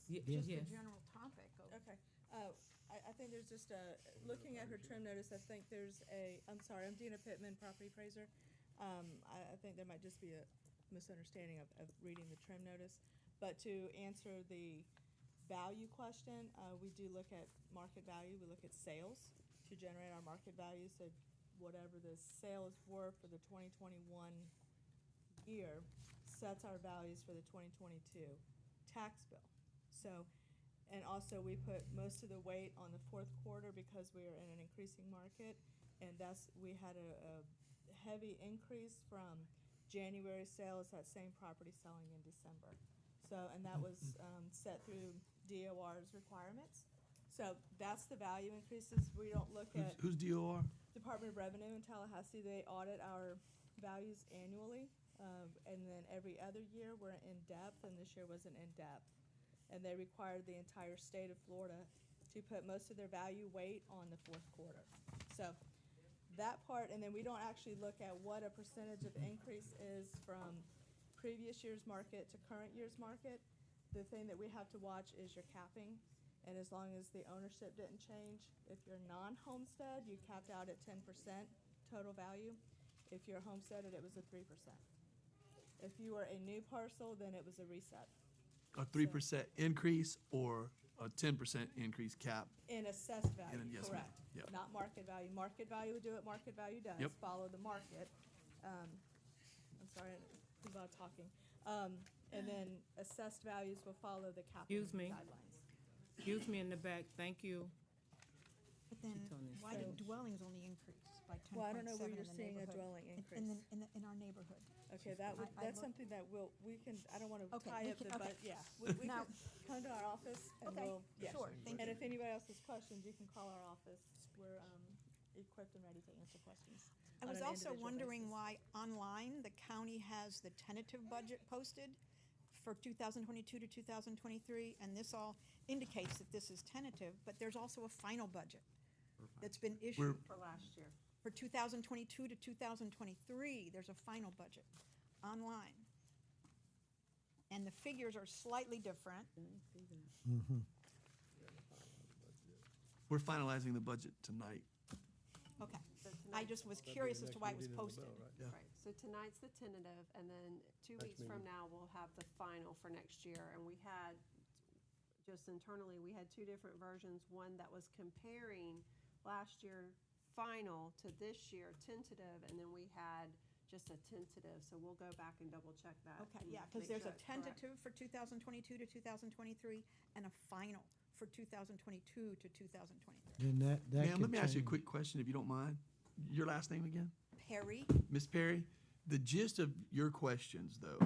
Just Yes. a general topic. Okay. I think there's just looking at her trim notice, I think there's I'm sorry, I'm Dina Pittman, property appraiser. I think there might just be a misunderstanding of reading the trim notice. But to answer the value question, we do look at market value. We look at sales to generate our market value. So whatever the sales were for the 2021 year sets our values for the 2022 tax bill. So, and also we put most of the weight on the fourth quarter because we are in an increasing market, and we had a heavy increase from January sales, that same property selling in December. So, and that was set through DOR's requirements. So that's the value increases. We don't look at Who's DOR? Department of Revenue in Tallahassee. They audit our values annually, and then every other year we're in depth, and this year wasn't in depth. And they required the entire state of Florida to put most of their value weight on the fourth quarter. So that part, and then we don't actually look at what a percentage of increase is from previous year's market to current year's market. The thing that we have to watch is your capping, and as long as the ownership didn't change, if you're non-homestead, you capped out at 10% total value. If you're homesteaded, it was a 3%. If you were a new parcel, then it was a reset. A 3% increase or a 10% increase cap? In assessed value, Yes, ma'am. correct. Yep. Not market value. Market value would do what market value does. Yep. Follow the market. I'm sorry, there's a lot of talking. And then assessed values will follow the capping Excuse me. guidelines. Excuse me in the back, thank you. But then, told me. why did dwellings only increase by 10.7 Well, I don't know where in you're the seeing a neighborhood? dwelling In- increase. In our neighborhood. Okay, I that's looked- something that we can, I don't want to Okay, tie we up the, can- okay. but yeah. We Now- can come to our office and Okay, we'll, yes. sure, thank And you. if anybody else has questions, you can call our office. We're equipped and ready to answer questions. I on was an also individual wondering basis. why online the county has the tentative budget posted for 2022 to 2023, and this all indicates that this is tentative, but there's also a final budget that's been issued For last year. for 2022 to 2023. There's a final budget online. And the figures are slightly different. We're finalizing the budget tonight. Okay. So I tonight- just was curious as to why it was posted. Yeah. Right, so tonight's the tentative, and then 2 weeks from now, we'll have the final for next year. And we had, just internally, we had two different versions, one that was comparing last year final to this year tentative, and then we had just a tentative, so we'll go back and double check that. Okay, and yeah, because make there's sure a it's correct. tentative for 2022 to 2023 and a final for 2022 to 2023. And that Ma'am, could let me ask you a change. quick question, if you don't mind. Your last name again? Perry, Ms. Perry, the gist of your questions, though,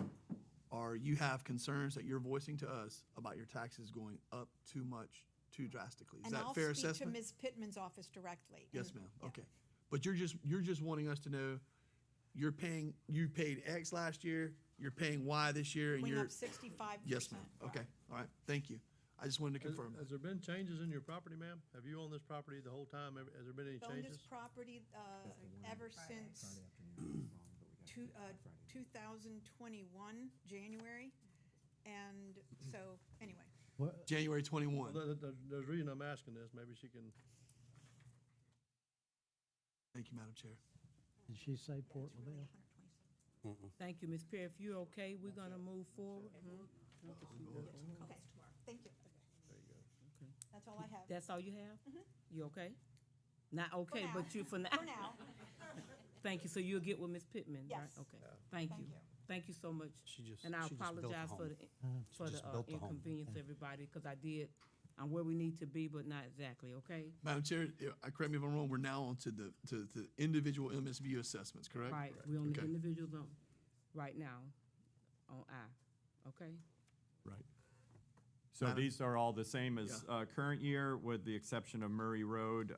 are you have concerns that you're voicing to us about your taxes going up too much, too drastically. Is and that I'll fair speak to assessment? Ms. Pittman's office directly. Yes, And- ma'am. yeah. Okay. But you're just wanting us to know you paid X last year, you're paying Y this year, and Went you're. up 65%. Yes, ma'am. Okay. All right. Thank you. I just wanted to confirm Has that. there been changes in your property, ma'am? Have you owned this property the whole time? Has there been any Owned this changes? property ever since 2021, January. And so, anyway, What- January Well, 21. there's a reason I'm asking this. Maybe she can, Thank you, Madam Chair. Did she say it's Port really LaBelle? 127. Thank you, Ms. Perry. If you're okay, we're gonna move forward. Okay, thank you. there you go. That's all I have. That's all you have? You okay? Not okay, now. but you for now. For now. Thank you. So you'll get with Ms. Pittman, right? Yes. Okay. Thank Thank you. you. Thank you so much. She just- And I she just built a apologize for home. the, for just the built the home. inconvenience to everybody, because I'm where we need to be, but not exactly, okay? Madam Chair, correct me if I'm wrong, we're now on to the individual MSVU assessments, correct? Right, we're on the Okay. individual zone right now, on I, okay? Right. So Madam- these are all the same as Yeah. current year, with the exception of Murray Road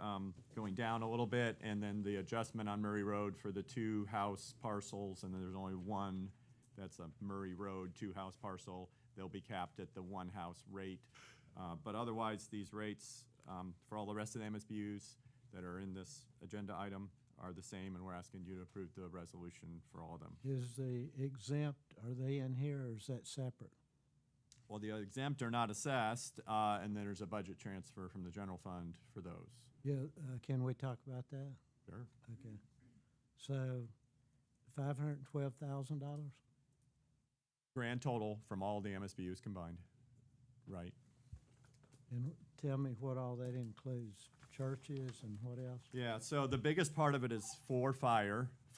going down a little bit, and then the adjustment on Murray Road for the two house parcels, and then there's only one that's a Murray Road two-house parcel. They'll be capped at the one-house rate. But otherwise, these rates for all the rest of the MSBU's that are in this agenda item are the same, and we're asking you to approve the resolution for all of them. Is the exempt, are they in here or is that separate? Well, the exempt are not assessed, and then there's a budget transfer from the general fund for those. Yeah, can we talk about that? Sure. Okay. So, $512,000? Grand total from all the MSBU's combined, right? And tell me what all that includes, churches and what else? Yeah, so the biggest part of it is for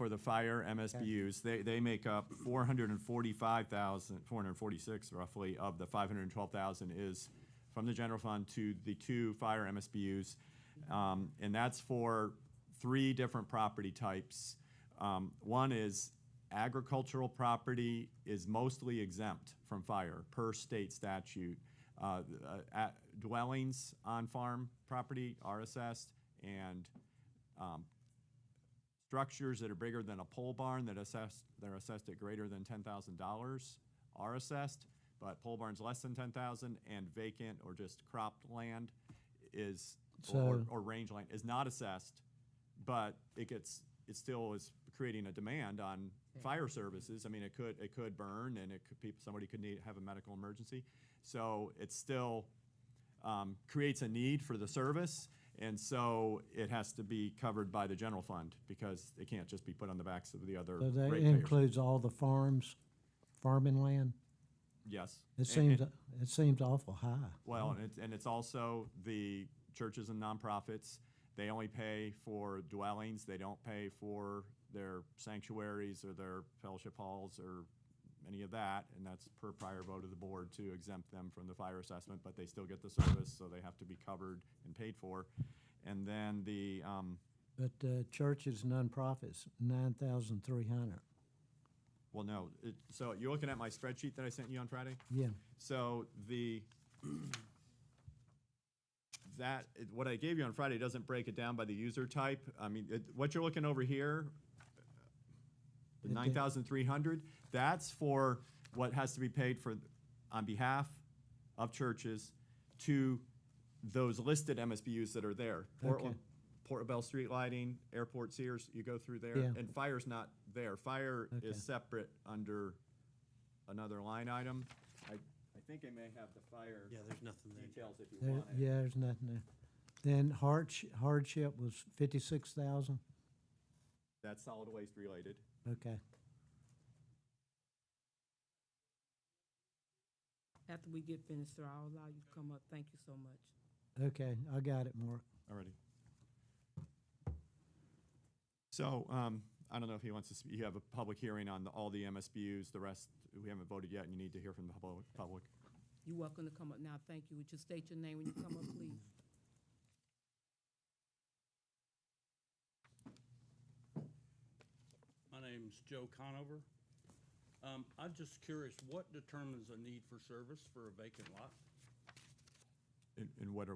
the fire MSBU's. They make up 446 roughly of the 512,000 is from the general fund to the 2 fire MSBU's. And that's for 3 different property types. One is agricultural property is mostly exempt from fire per state statute. Dwellings on farm property are assessed, and structures that are bigger than a pole barn they're assessed at greater than $10,000 are assessed, but pole barns less than 10,000 and vacant or just cropped land is or range land is not assessed, but it still is creating a demand on fire services. I mean, it could burn, and somebody could have a medical emergency. So it still creates a need for the service, and so it has to be covered by the general fund because it can't just be put on the backs of the other So that ratepayers. includes all the farming land? Yes. It And- seems awful high. Well, and it's also the churches and nonprofits. They only pay for dwellings. They don't pay for their sanctuaries or their fellowship halls or any of that, and that's per prior vote of the board to exempt them from the fire assessment, but they still get the service, so they have to be covered and paid for. And then the, But churches and nonprofits, 9,300. well, no, so you're looking at my spreadsheet that I sent you on Friday? Yeah, So what I gave you on Friday doesn't break it down by the user type. I mean, what you're looking over here, the It did. 9,300, that's for what has to be paid for on behalf of churches to those listed MSBU's that are there. Portland, Portobello Street Lighting, Airport Sears, you go through there, Yeah. and fire's not there. Fire Okay. is separate under another line item. I think I may have the fire Yeah, there's nothing there. details if you want it. yeah, there's nothing there. Then hardship was 56,000? That's solid waste related. Okay. After we get finished, sir, I'll allow you to come up. Thank you so much. Okay, I got it, Mark. Already. So, I don't know if he wants to speak. You have a public hearing on all the MSBU's, the rest, we haven't voted yet, and you need to hear from the public. You're welcome to come up now. Thank you. Would you state your name when you come up, please? My name's Joe Conover. I'm just curious, what determines a need for service for a vacant lot? And what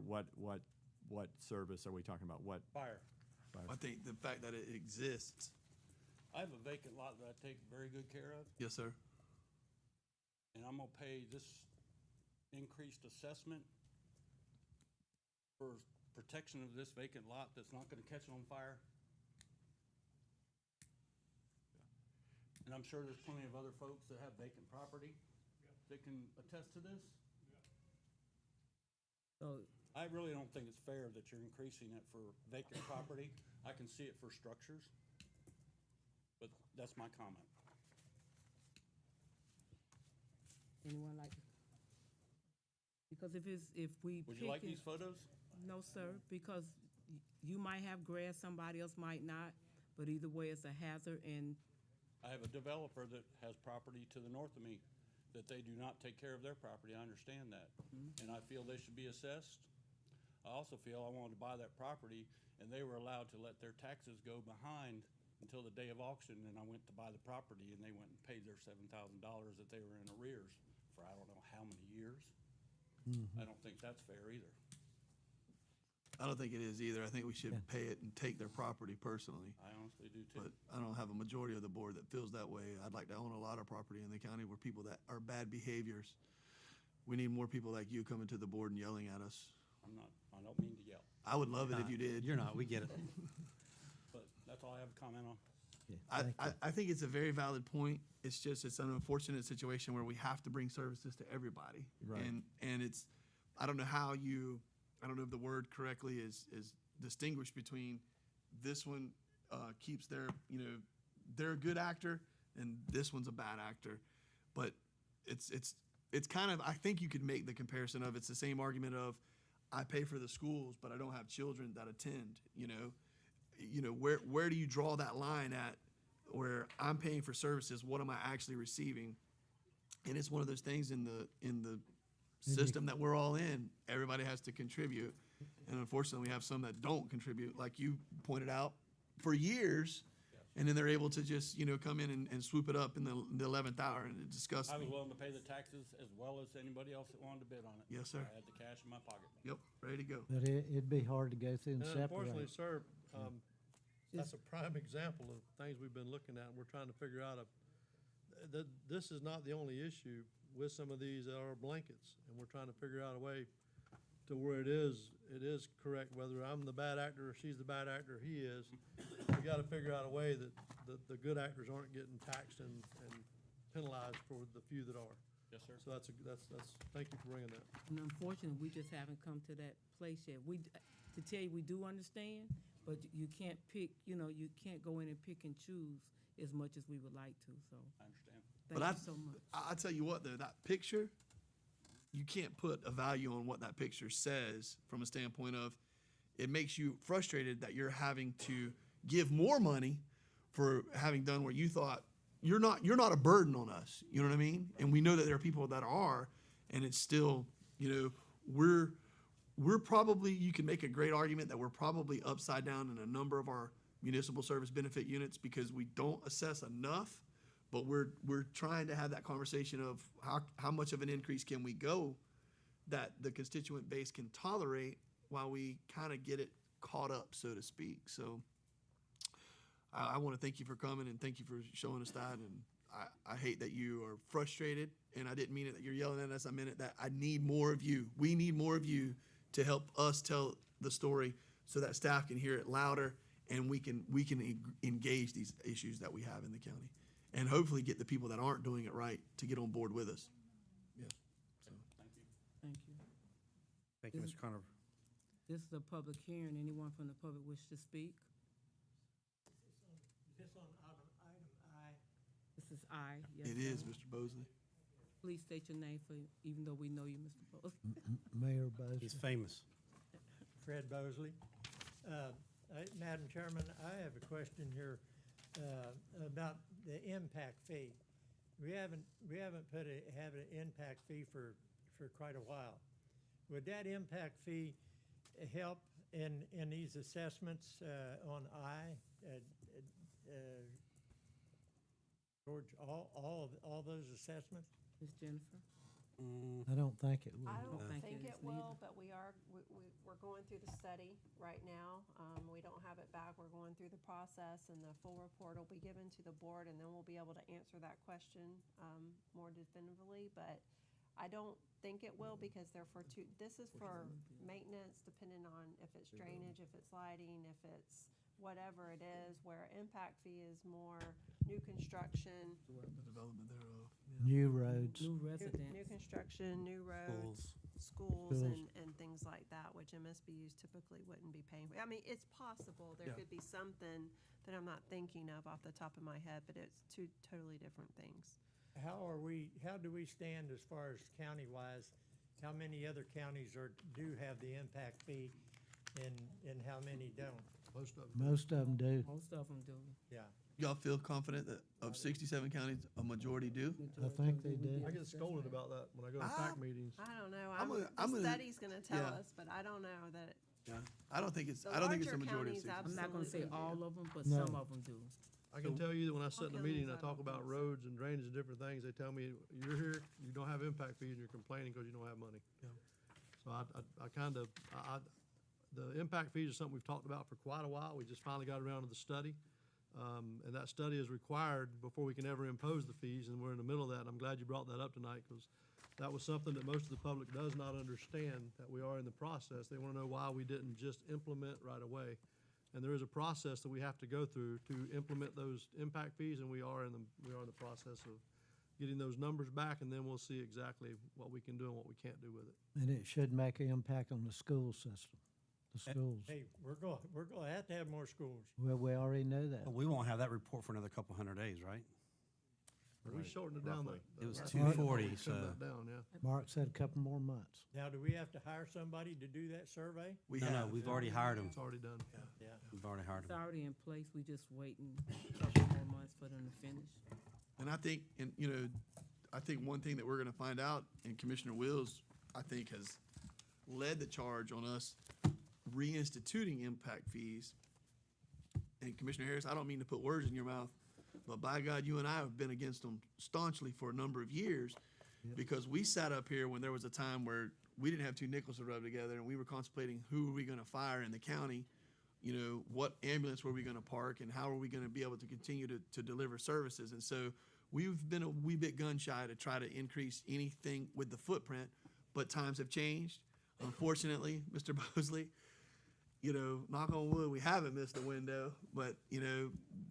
service are we talking about? What? Fire. I think the fact that it exists, I have a vacant lot that I take very good care of, yes, sir. and I'm gonna pay this increased assessment for protection of this vacant lot that's not gonna catch on fire. And I'm sure there's plenty of other folks that have vacant property that can attest to this. So, I really don't think it's fair that you're increasing it for vacant property. I can see it for structures, but that's my comment. anyone like to? Because if we Would you like pick it- these photos? No, sir, because you might have grass, somebody else might not, but either way, it's a hazard, and I have a developer that has property to the north of me that they do not take care of their property. I understand that. And I feel they should be assessed. I also feel I wanted to buy that property and they were allowed to let their taxes go behind until the day of auction, and I went to buy the property and they went and paid their $7,000 that they were in arrears for I don't know how many years. I don't think that's fair either. I don't think it is either. I think we should pay it and take their property personally. I honestly do too. But I don't have a majority of the board that feels that way. I'd like to own a lot of property in the county where people that are bad behaviors. We need more people like you coming to the board and yelling at us. I don't mean to yell, I would love it if you did. You're not, we get it. but that's all I have a comment on. I think it's a very valid point. It's just, it's an unfortunate situation where we have to bring services to everybody. Right. And it's, I don't know if the word correctly is distinguished between this one keeps their, they're a good actor and this one's a bad actor. But it's kind of, I think you could make the comparison of, it's the same argument of, I pay for the schools, but I don't have children that attend, where do you draw that line at where I'm paying for services, what am I actually receiving? And it's one of those things in the system that we're all in, everybody has to contribute. And unfortunately, we have some that don't contribute, like you pointed out, for years. And then they're able to just, come in and swoop it up in the 11th hour, and it disgusts I me. was willing to pay the taxes as well as anybody else that wanted to bid on it. Yes, sir. I had the cash in my pocket. Yep, ready to go. But it'd be hard to go through and And unfortunately, separate. sir, that's a prime example of things we've been looking at, and we're trying to figure out this is not the only issue with some of these that are blankets, and we're trying to figure out a way to where it is correct, whether I'm the bad actor or she's the bad actor, or he is. We gotta figure out a way that the good actors aren't getting taxed and penalized for the few that are. Yes, sir. So that's, thank you for bringing that. And unfortunately, we just haven't come to that place yet. To tell you, we do understand, but you can't pick, you can't go in and pick and choose as much as we would like to, so I understand. thank you so much. I tell you what, though, that picture, you can't put a value on what that picture says from a standpoint of, it makes you frustrated that you're having to give more money for having done what you thought. You're not a burden on us, you know what I mean? And we know that there are people that are, and it's still, we're probably, you can make a great argument that we're probably upside down in a number of our municipal service benefit units because we don't assess enough, but we're trying to have that conversation of how much of an increase can we go that the constituent base can tolerate while we kind of get it caught up, so to speak. So I want to thank you for coming and thank you for showing us that. And I hate that you are frustrated, and I didn't mean it that you're yelling at us. I meant it that I need more of you. We need more of you to help us tell the story so that staff can hear it louder and we can engage these issues that we have in the county. And hopefully get the people that aren't doing it right to get on board with us. Yeah. So. Thank you. Thank you. Thank you, Mr. Conover. This is a public hearing. Anyone from the public wish to speak? Is this on item I? This is I. Yes, It is, sir. Mr. Bosley. Please state your name even though we know you, Mr. Bowles. Mayor Bosley. He's famous. Fred Bosley. Madam Chairman, I have a question here about the impact fee. We haven't have an impact fee for quite a while. Would that impact fee help in these assessments on George, all those assessments? Ms. Jennifer? I don't think it I would. don't think think it it is will, neither. but we're going through the study right now. We don't have it back. We're going through the process, and the full report will be given to the board, and then we'll be able to answer that question more definitively. But I don't think it will because this is for maintenance, depending on if it's drainage, if it's lighting, if it's whatever it is, where impact fee is more new construction, The development thereof. New roads. New new residents. construction, new roads, schools, and things like that, which MSBU's typically wouldn't be paying for. I mean, it's possible, there could be something that I'm not thinking of off the top of my head, but it's two totally different things. How do we stand as far as county-wise? How many other counties do have the impact fee and how many don't? Most of them. Most of them do. Most of them do. Yeah. Y'all feel confident that of 67 counties, a majority do? I think they do. I get scolded about that when I go to PAC meetings. I don't know, I'm the gonna- study's gonna tell yeah. us, but I don't know that, Yeah. I don't think it's The a majority larger of 60. counties I'm not gonna say Absolutely do. all of them, but No. some of them do. I can tell you that when I sit in a Okay, meeting and I I talk don't about think so. roads and drainage and different things, they tell me, you're here, you don't have impact fees, and you're complaining because you don't have money. Yeah. So the impact fees is something we've talked about for quite a while. We just finally got around to the study. And that study is required before we can ever impose the fees, and we're in the middle of that. And I'm glad you brought that up tonight, because that was something that most of the public does not understand, that we are in the process. They want to know why we didn't just implement right away. And there is a process that we have to go through to implement those impact fees, and we are in the process of getting those numbers back, and then we'll see exactly what we can do and what we can't do with it. And it should make an impact on the school system, the schools. Hey, we're going to have more schools. Well, we already know that. But we won't have that report for another couple hundred days, right? We shortened it down. roughly. It was last 240, we trimmed so- that down, yeah. Mark said a couple more months. Now, do we have to hire somebody to do that survey? No, we've already hired them. It's already done. Yeah. We've already hired It's them. already in place, we just waiting a couple more months for them to finish. And I think, I think one thing that we're gonna find out, and Commissioner Wills, I think, has led the charge on us reinstituting impact fees. And Commissioner Harris, I don't mean to put words in your mouth, but by God, you and I have been against them staunchly for a number of years. Because we sat up here when there was a time where we didn't have two nickels to rub together, and we were contemplating who were we gonna fire in the county? What ambulance were we gonna park, and how are we gonna be able to continue to deliver services? And so we've been a wee bit gun shy to try to increase anything with the footprint, but times have changed. Unfortunately, Mr. Bosley, knock on wood, we haven't missed a window, but,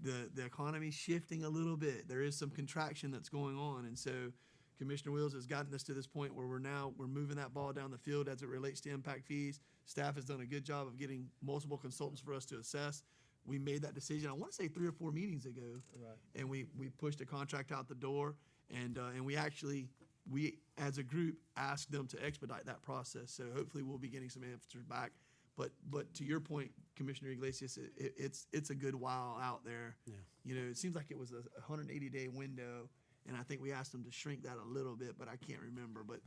the economy's shifting a little bit. There is some contraction that's going on, and so Commissioner Wills has gotten us to this point where we're moving that ball down the field as it relates to impact fees. Staff has done a good job of getting multiple consultants for us to assess. We made that decision, I want to say 3 or 4 meetings ago. Right. And we pushed a contract out the door, and we actually, as a group, asked them to expedite that process. So hopefully we'll be getting some answers back. But to your point, Commissioner Iglesias, it's a good while out there. Yeah. It seems like it was a 180-day window, and I think we asked them to shrink that a little bit, but I can't remember. But,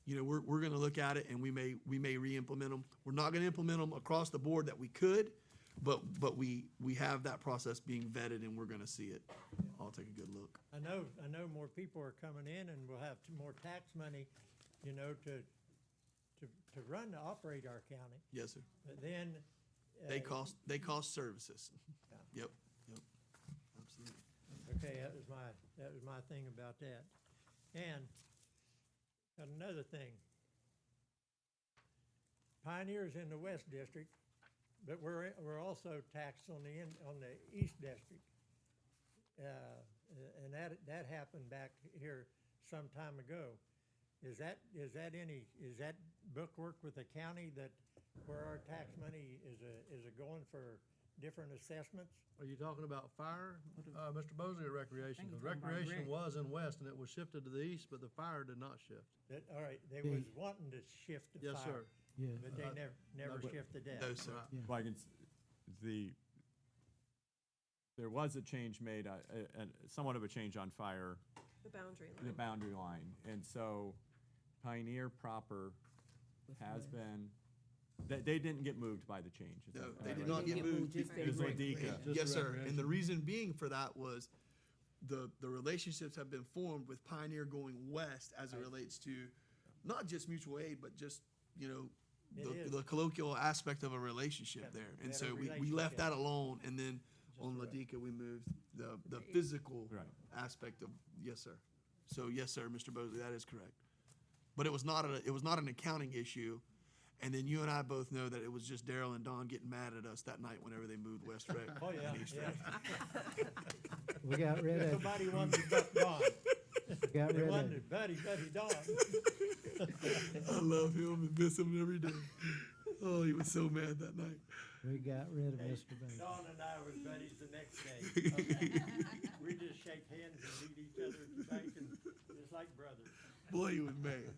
we're gonna look at it, and we may re-implement them. We're not gonna implement them across the board that we could, but we have that process being vetted, and we're gonna see it. I'll take a good look. I know more people are coming in, and we'll have more tax money, to run, to operate our county. Yes, sir. But then. They cost services. Yeah. Yep, absolutely. Okay, that was my thing about that. And got another thing. Pioneer's in the West District, but we're also taxed on the East District. And that happened back here some time ago. Is that bookwork with the county that where our tax money is going for different assessments? Are you talking about fire, Mr. Bosley, or recreation? I think Because he's talking about recreation rec. was in west, and it was shifted to the east, but the fire did not shift. All right, they was wanting to shift the Yes, fire. sir. Yeah. But they never no, shifted that. No, sir. Right. Well, there was a change made, somewhat of a change on fire, The boundary the line. boundary line. And so Pioneer proper has been, they didn't get moved by the change. Is No, that they did right? not get moved. just It was stay Ladika. regular. Just Yes, sir. recreation. And the reason being for that was the relationships have been formed with Pioneer going west as it relates to not just mutual aid, but just, It is. the colloquial aspect of a relationship Yeah, there. And better so we left relationship. that alone, and then on Ladika, we moved the physical Right. aspect of, yes, sir. So, yes, sir, Mr. Bosley, that is correct. But it was not an accounting issue. And then you and I both know that it was just Daryl and Don getting mad at us that night whenever they moved West Rec. Oh, yeah, and East yeah. Rec. We got rid of, Somebody wanted to buck Don. got They rid wanted of, to buddy Don. I love him and miss him every day. Oh, he was so mad that night. we got rid of Mr. Bates. Don and I was buddies the next day. We just shake hands and meet each other at the bank and just like brothers. Boy, he was mad.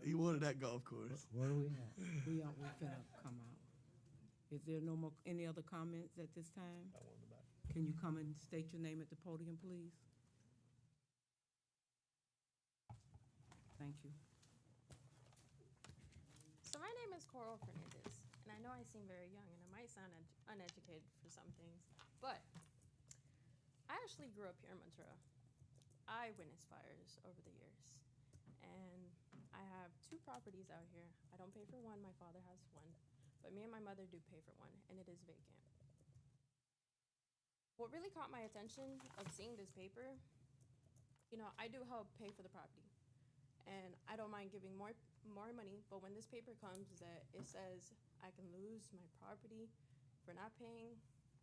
He wanted that golf course. Where are we at? We finna come out. Is there any other comments at this time? Can you come and state your name at the podium, please? Thank you. So my name is Coral Fernandez, and I know I seem very young, and I might sound uneducated for some things, but I actually grew up here in Montreal. I witnessed fires over the years, and I have 2 properties out here. I don't pay for one, my father has one, but me and my mother do pay for one, and it is vacant. What really caught my attention of seeing this paper, I do help pay for the property. And I don't mind giving more money, but when this paper comes that it says I can lose my property for not paying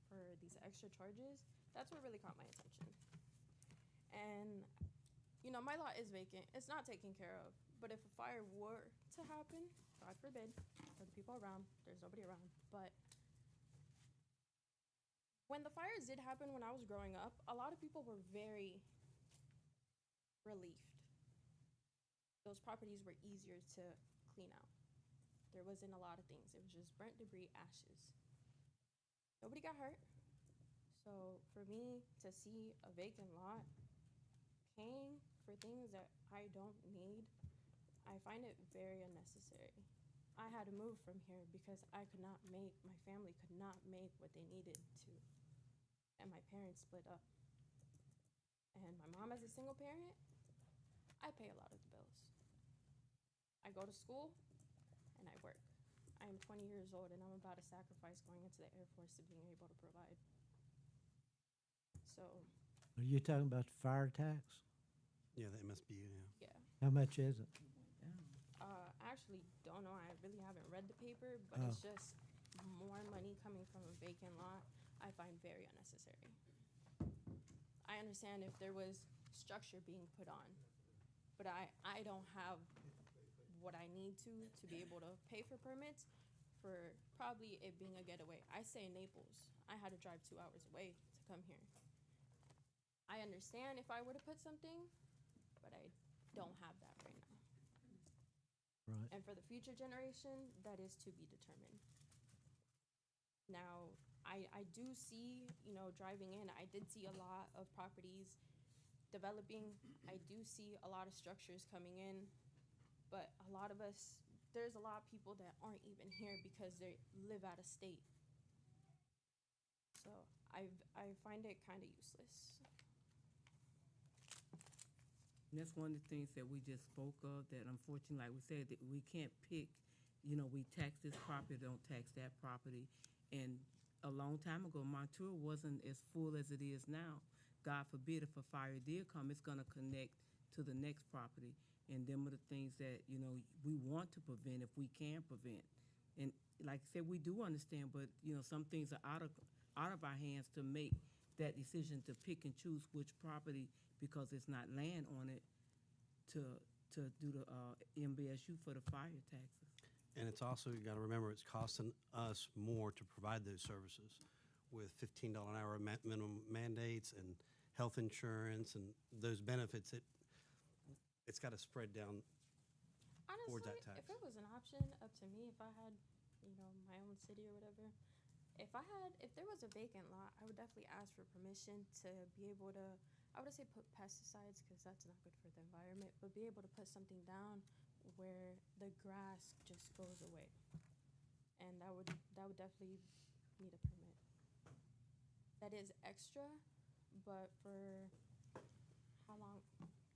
for these extra charges, that's what really caught my attention. And, you know, my lot is vacant. It's not taken care of. But if a fire were to happen, God forbid, for the people around, there's nobody around. But when the fires did happen when I was growing up, a lot of people were very relieved. Those properties were easier to clean out. There wasn't a lot of things. It was just burnt debris, ashes. Nobody got hurt. So for me to see a vacant lot, paying for things that I don't need, I find it very unnecessary. I had to move from here because my family could not make what they needed to. And my parents split up. And my mom, as a single parent, I pay a lot of the bills. I go to school and I work. I am 20 years old and I'm about to sacrifice going into the Air Force to being able to provide. So, Are you talking about the fire tax? Yeah, the MSBU, yeah. yeah. How much is it? I actually don't know. I really haven't read the paper, but it's just more money coming from a vacant lot I find very unnecessary. I understand if there was structure being put on, but I don't have what I need to be able to pay for permits for probably it being a getaway. I stay in Naples. I had to drive 2 hours away to come here. I understand if I were to put something, but I don't have that right now. Right. And for the future generation, that is to be determined. Now, I do see, you know, driving in, I did see a lot of properties developing. I do see a lot of structures coming in, but a lot of us, there's a lot of people that aren't even here because they live out of state. So I find it kind of useless. And that's one of the things that we just spoke of, that unfortunately, like we said, that we can't pick, you know, we tax this property, don't tax that property. And a long time ago, Montour wasn't as full as it is now. God forbid if a fire did come, it's gonna connect to the next property. And them are the things that, you know, we want to prevent if we can prevent. And like I said, we do understand, but, you know, some things are out of our hands to make that decision to pick and choose which property, because it's not land on it, to do the MBSU for the fire taxes. And it's also, you gotta remember, it's costing us more to provide those services with $15 an hour minimum mandates and health insurance and those benefits. It's gotta spread down towards Honestly, that tax. if it was an option up to me, if I had, you know, my own city or whatever, if there was a vacant lot, I would definitely ask for permission to be able to, I would say put pesticides, because that's not good for the environment, but be able to put something down where the grass just goes away. And that would definitely need a permit. That is extra, but for how long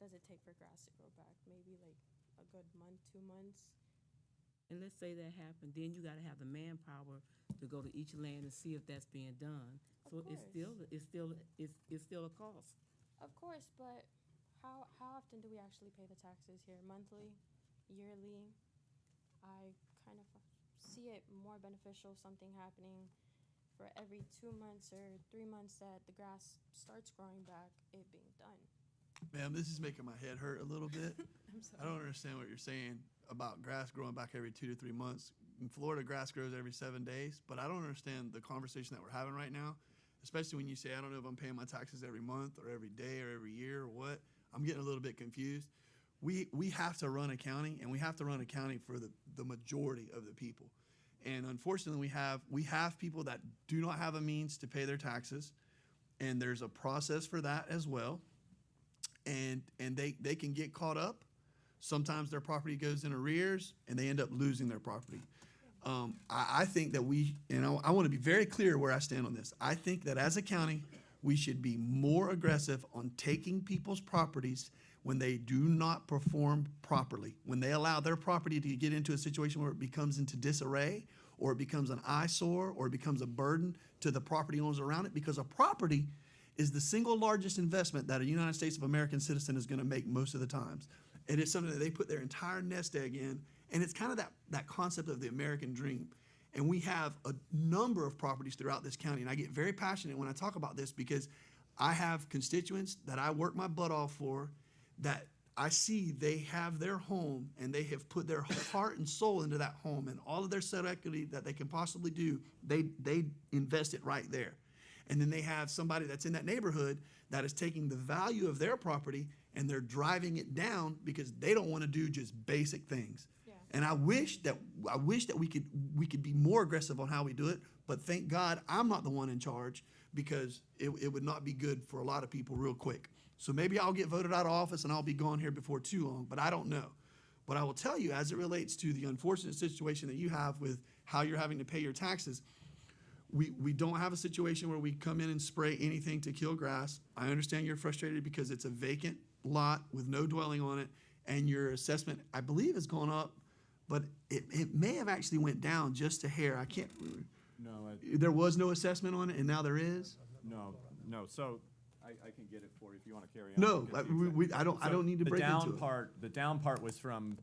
does it take for grass to grow back? Maybe like a good month, 2 months. And let's say that happened, then you gotta have the manpower to go to each land and see if that's being done. So Of it's still a cost. Of course, but how often do we actually pay the taxes here? Monthly, yearly? I kind of see it more beneficial, something happening for every 2 months or 3 months that the grass starts growing back, it being done. Ma'am, this is making my head hurt a little bit. I'm sorry. I don't understand what you're saying about grass growing back every 2 to 3 months. In Florida, grass grows every 7 days, but I don't understand the conversation that we're having right now, especially when you say, I don't know if I'm paying my taxes every month or every day or every year or what. I'm getting a little bit confused. We have to run a county, and we have to run a county for the majority of the people. And unfortunately, we have people that do not have a means to pay their taxes, and there's a process for that as well. And they can get caught up. Sometimes their property goes in arrears, and they end up losing their property. I think that I want to be very clear where I stand on this. I think that as a county, we should be more aggressive on taking people's properties when they do not perform properly, when they allow their property to get into a situation where it becomes into disarray, or it becomes an eyesore, or it becomes a burden to the property owners around it, because a property is the single largest investment that a United States of American citizen is going to make most of the times. It is something that they put their entire nest egg in, and it's kind of that concept of the American dream. And we have a number of properties throughout this county, and I get very passionate when I talk about this because I have constituents that I work my butt off for that I see they have their home and they have put their heart and soul into that home, and all of their sweat equity that they can possibly do, they invest it right there. And then they have somebody that's in that neighborhood that is taking the value of their property and they're driving it down because they don't want to do just basic things. Yeah. And I wish that we could be more aggressive on how we do it, but thank God I'm not the one in charge because it would not be good for a lot of people real quick. So maybe I'll get voted out of office and I'll be gone here before too long, but I don't know. But I will tell you, as it relates to the unfortunate situation that you have with how you're having to pay your taxes, we don't have a situation where we come in and spray anything to kill grass. I understand you're frustrated because it's a vacant lot with no dwelling on it, and your assessment, I believe, has gone up, but it may have actually went down just a hair. I can't, No, there was no assessment on it, and now there is? no. So I can get it for you if you want to carry on. No, because I don't need to break into it. The down part was from,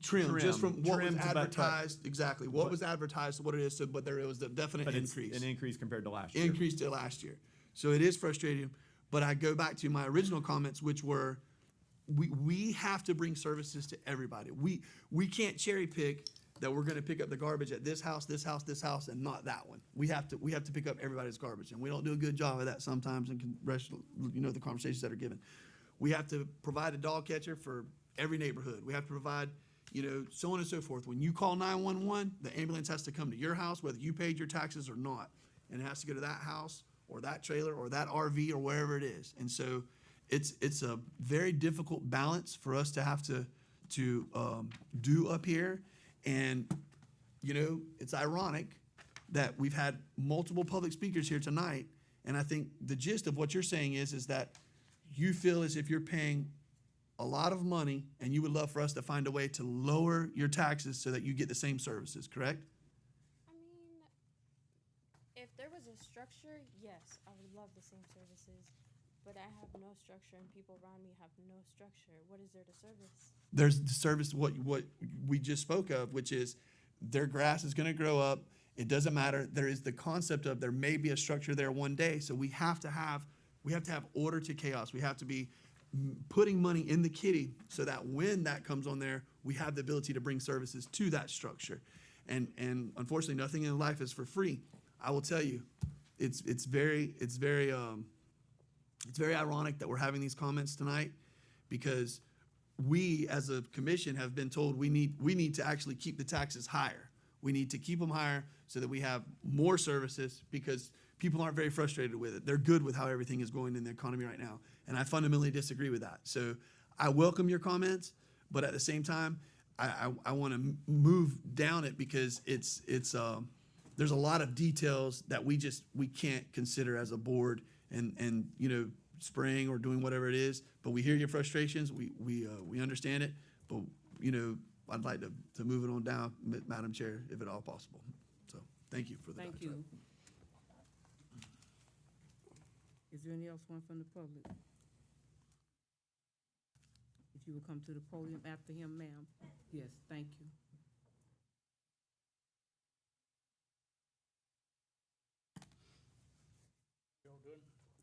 Trim, just from what was Trimmed, but- advertised, exactly, what but- was advertised to what it is, so, but there was a definite but it's increase. an increase compared to last year. Increase to last year. So it is frustrating, but I go back to my original comments, which were, we have to bring services to everybody. We can't cherry pick that we're gonna pick up the garbage at this house, and not that one. We have to pick up everybody's garbage, and we don't do a good job of that sometimes in the conversations that are given. We have to provide a dog catcher for every neighborhood. We have to provide, so on and so forth. When you call 911, the ambulance has to come to your house, whether you paid your taxes or not. And it has to go to that house or that trailer or that RV or wherever it is. And so it's a very difficult balance for us to have to do up here. And, it's ironic that we've had multiple public speakers here tonight. And I think the gist of what you're saying is that you feel as if you're paying a lot of money and you would love for us to find a way to lower your taxes so that you get the same services, correct? I mean, if there was a structure, yes, I would love the same services. But I have no structure and people around me have no structure. What is there to service? There's the service, what we just spoke of, which is their grass is gonna grow up. It doesn't matter. There is the concept of there may be a structure there one day. So we have to have order to chaos. We have to be putting money in the kitty so that when that comes on there, we have the ability to bring services to that structure. And unfortunately, nothing in life is for free. I will tell you, it's very ironic that we're having these comments tonight because we, as a commission, have been told we need to actually keep the taxes higher. We need to keep them higher so that we have more services because people aren't very frustrated with it. They're good with how everything is going in the economy right now. And I fundamentally disagree with that. So I welcome your comments, but at the same time, I want to move down it because there's a lot of details that we can't consider as a board and spraying or doing whatever it is. But we hear your frustrations. We understand it. But I'd like to move it on down, Madam Chair, if at all possible. So thank you for the Thank diatribe. you. Is there any else one from the public? If you will come to the podium after him, ma'am. Yes, thank you. Y'all good?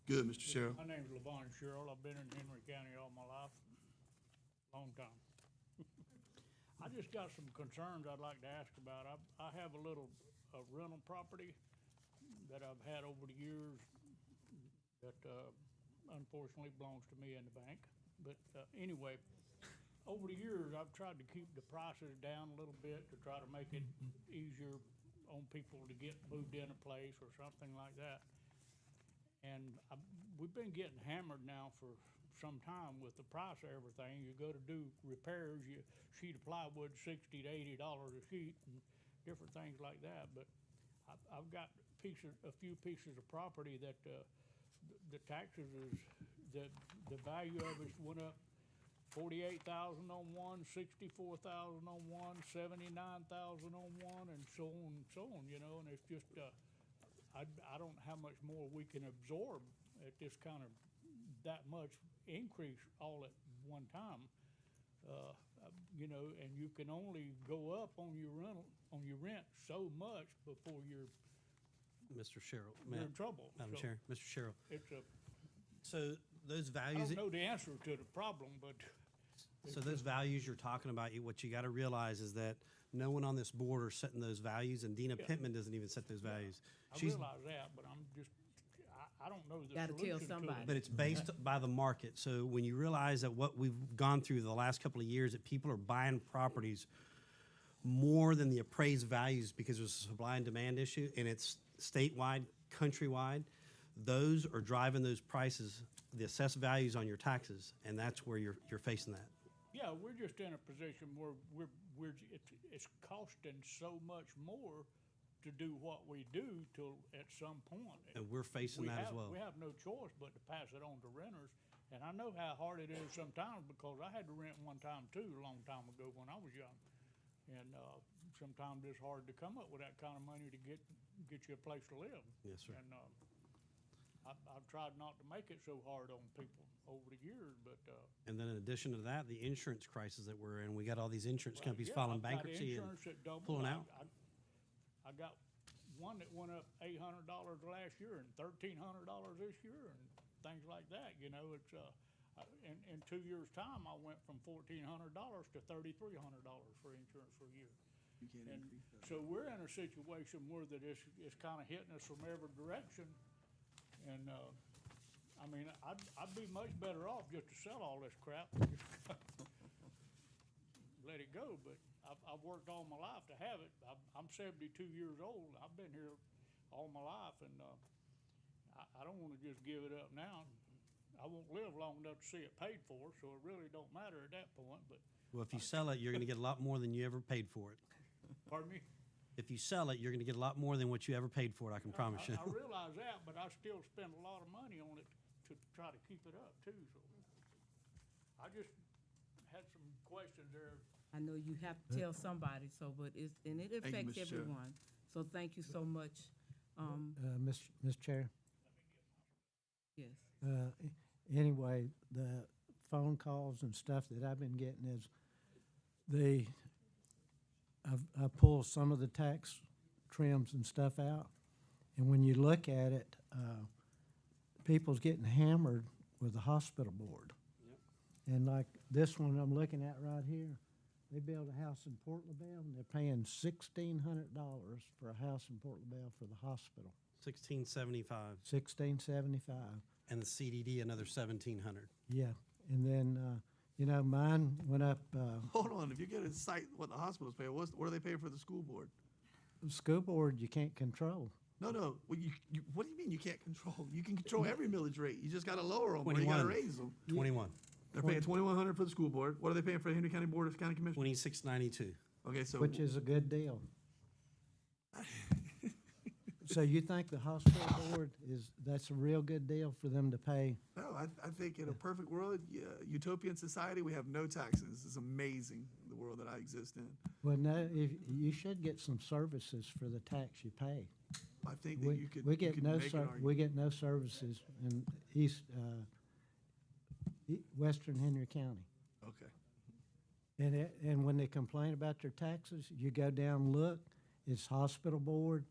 Good, Mr. Sherrill. My name's Levon Sherrill. I've been in Henry County all my life. Long time. I just got some concerns I'd like to ask about. I have a little rental property that I've had over the years that unfortunately belongs to me and the bank. But anyway, over the years, I've tried to keep the prices down a little bit to try to make it easier on people to get moved in a place or something like that. And we've been getting hammered now for some time with the price of everything. You go to do repairs, sheet of plywood, $60 to $80 a sheet, and different things like that. But I've got a few pieces of property that the taxes the value of it went up $48,000 on one, $64,000 on one, $79,000 on one, and so on and so on. And it's just I don't know how much more we can absorb at this kind of that much increase all at one time. you know, and you can only go up on your rent so much before you're Mr. Sherrill, in trouble. Madam So Chair, Mr. Sherrill. It's a, So those I values, don't know the answer to the problem, but so those values you're talking about, what you got to realize is that no one on this board are setting those values, and Dina Pittman doesn't even set those values. I She's, realize that, but I'm just, I don't know the Gotta tell solution to somebody. it. but it's based by the market. So when you realize that what we've gone through the last couple of years, that people are buying properties more than the appraised values because there's a supply and demand issue, and it's statewide, countrywide, those are driving those prices, the assessed values on your taxes, and that's where you're facing that. Yeah, we're just in a position where it's costing so much more to do what we do till at some point. And we're facing that as well. We have no choice but to pass it on to renters. And I know how hard it is sometimes because I had to rent one time too, a long time ago when I was young. And, sometimes it's hard to come up with that kind of money to get you a place to live. Yes, sir. And, I've tried not to make it so hard on people over the years, but, And then in addition to that, the insurance crisis that we're in, we got all these insurance well, companies yeah, filing I've got bankruptcy and insurance that doubled. pulling out. I got one that went up $800 last year and $1,300 this year and things like that, you know, it's, in 2 years' time, I went from $1,400 to $3,300 for insurance for a year. And so we're in a situation where that it's kind of hitting us from every direction. And, I mean, I'd be much better off just to sell all this crap. Let it go, but I've worked all my life to have it. I'm 72 years old. I've been here all my life, and I don't want to just give it up now. I won't live long enough to see it paid for, so it really don't matter at that point, but, Well, if you sell it, you're gonna get a lot more than you ever paid for it. pardon me? If you sell it, you're gonna get a lot more than what you ever paid for it, I can promise you. I realize that, but I still spend a lot of money on it to try to keep it up too, so. I just had some questions there. I know you have to tell somebody, so, but it you, affects Mr. Chair. everyone. So thank you so much. Mr. Chair, Yes. anyway, the phone calls and stuff that I've been getting is I pull some of the tax trims and stuff out, and when you look at it, people's getting hammered with the hospital board. And like this one I'm looking at right here, they built a house in Port LaBelle, and they're paying $1,600 for a house in Port LaBelle for the hospital. $1,675, $1,675. and the CDD another $1,700. Yeah, and then, you know, mine went up, Hold on, if you're gonna cite what the hospitals pay, what are they paying for the school board? school board you can't control. No, well, what do you mean you can't control? You can control every millage rate. You just gotta lower them, or you gotta 21. raise them. 21, They're paying $2,100 for the school board. What are they paying for the Henry County Board of County Commissioners? 2692. Okay, so. Which is a good deal. So you think the hospital board that's a real good deal for them to pay? No, I think in a perfect world, utopian society, we have no taxes. It's amazing, the world that I exist in. Well, no, you should get some services for the tax you pay. I think that you could We you get could no, make an argument. we get no services in Western Henry County. Okay. And when they complain about their taxes, you go down and look, it's hospital board,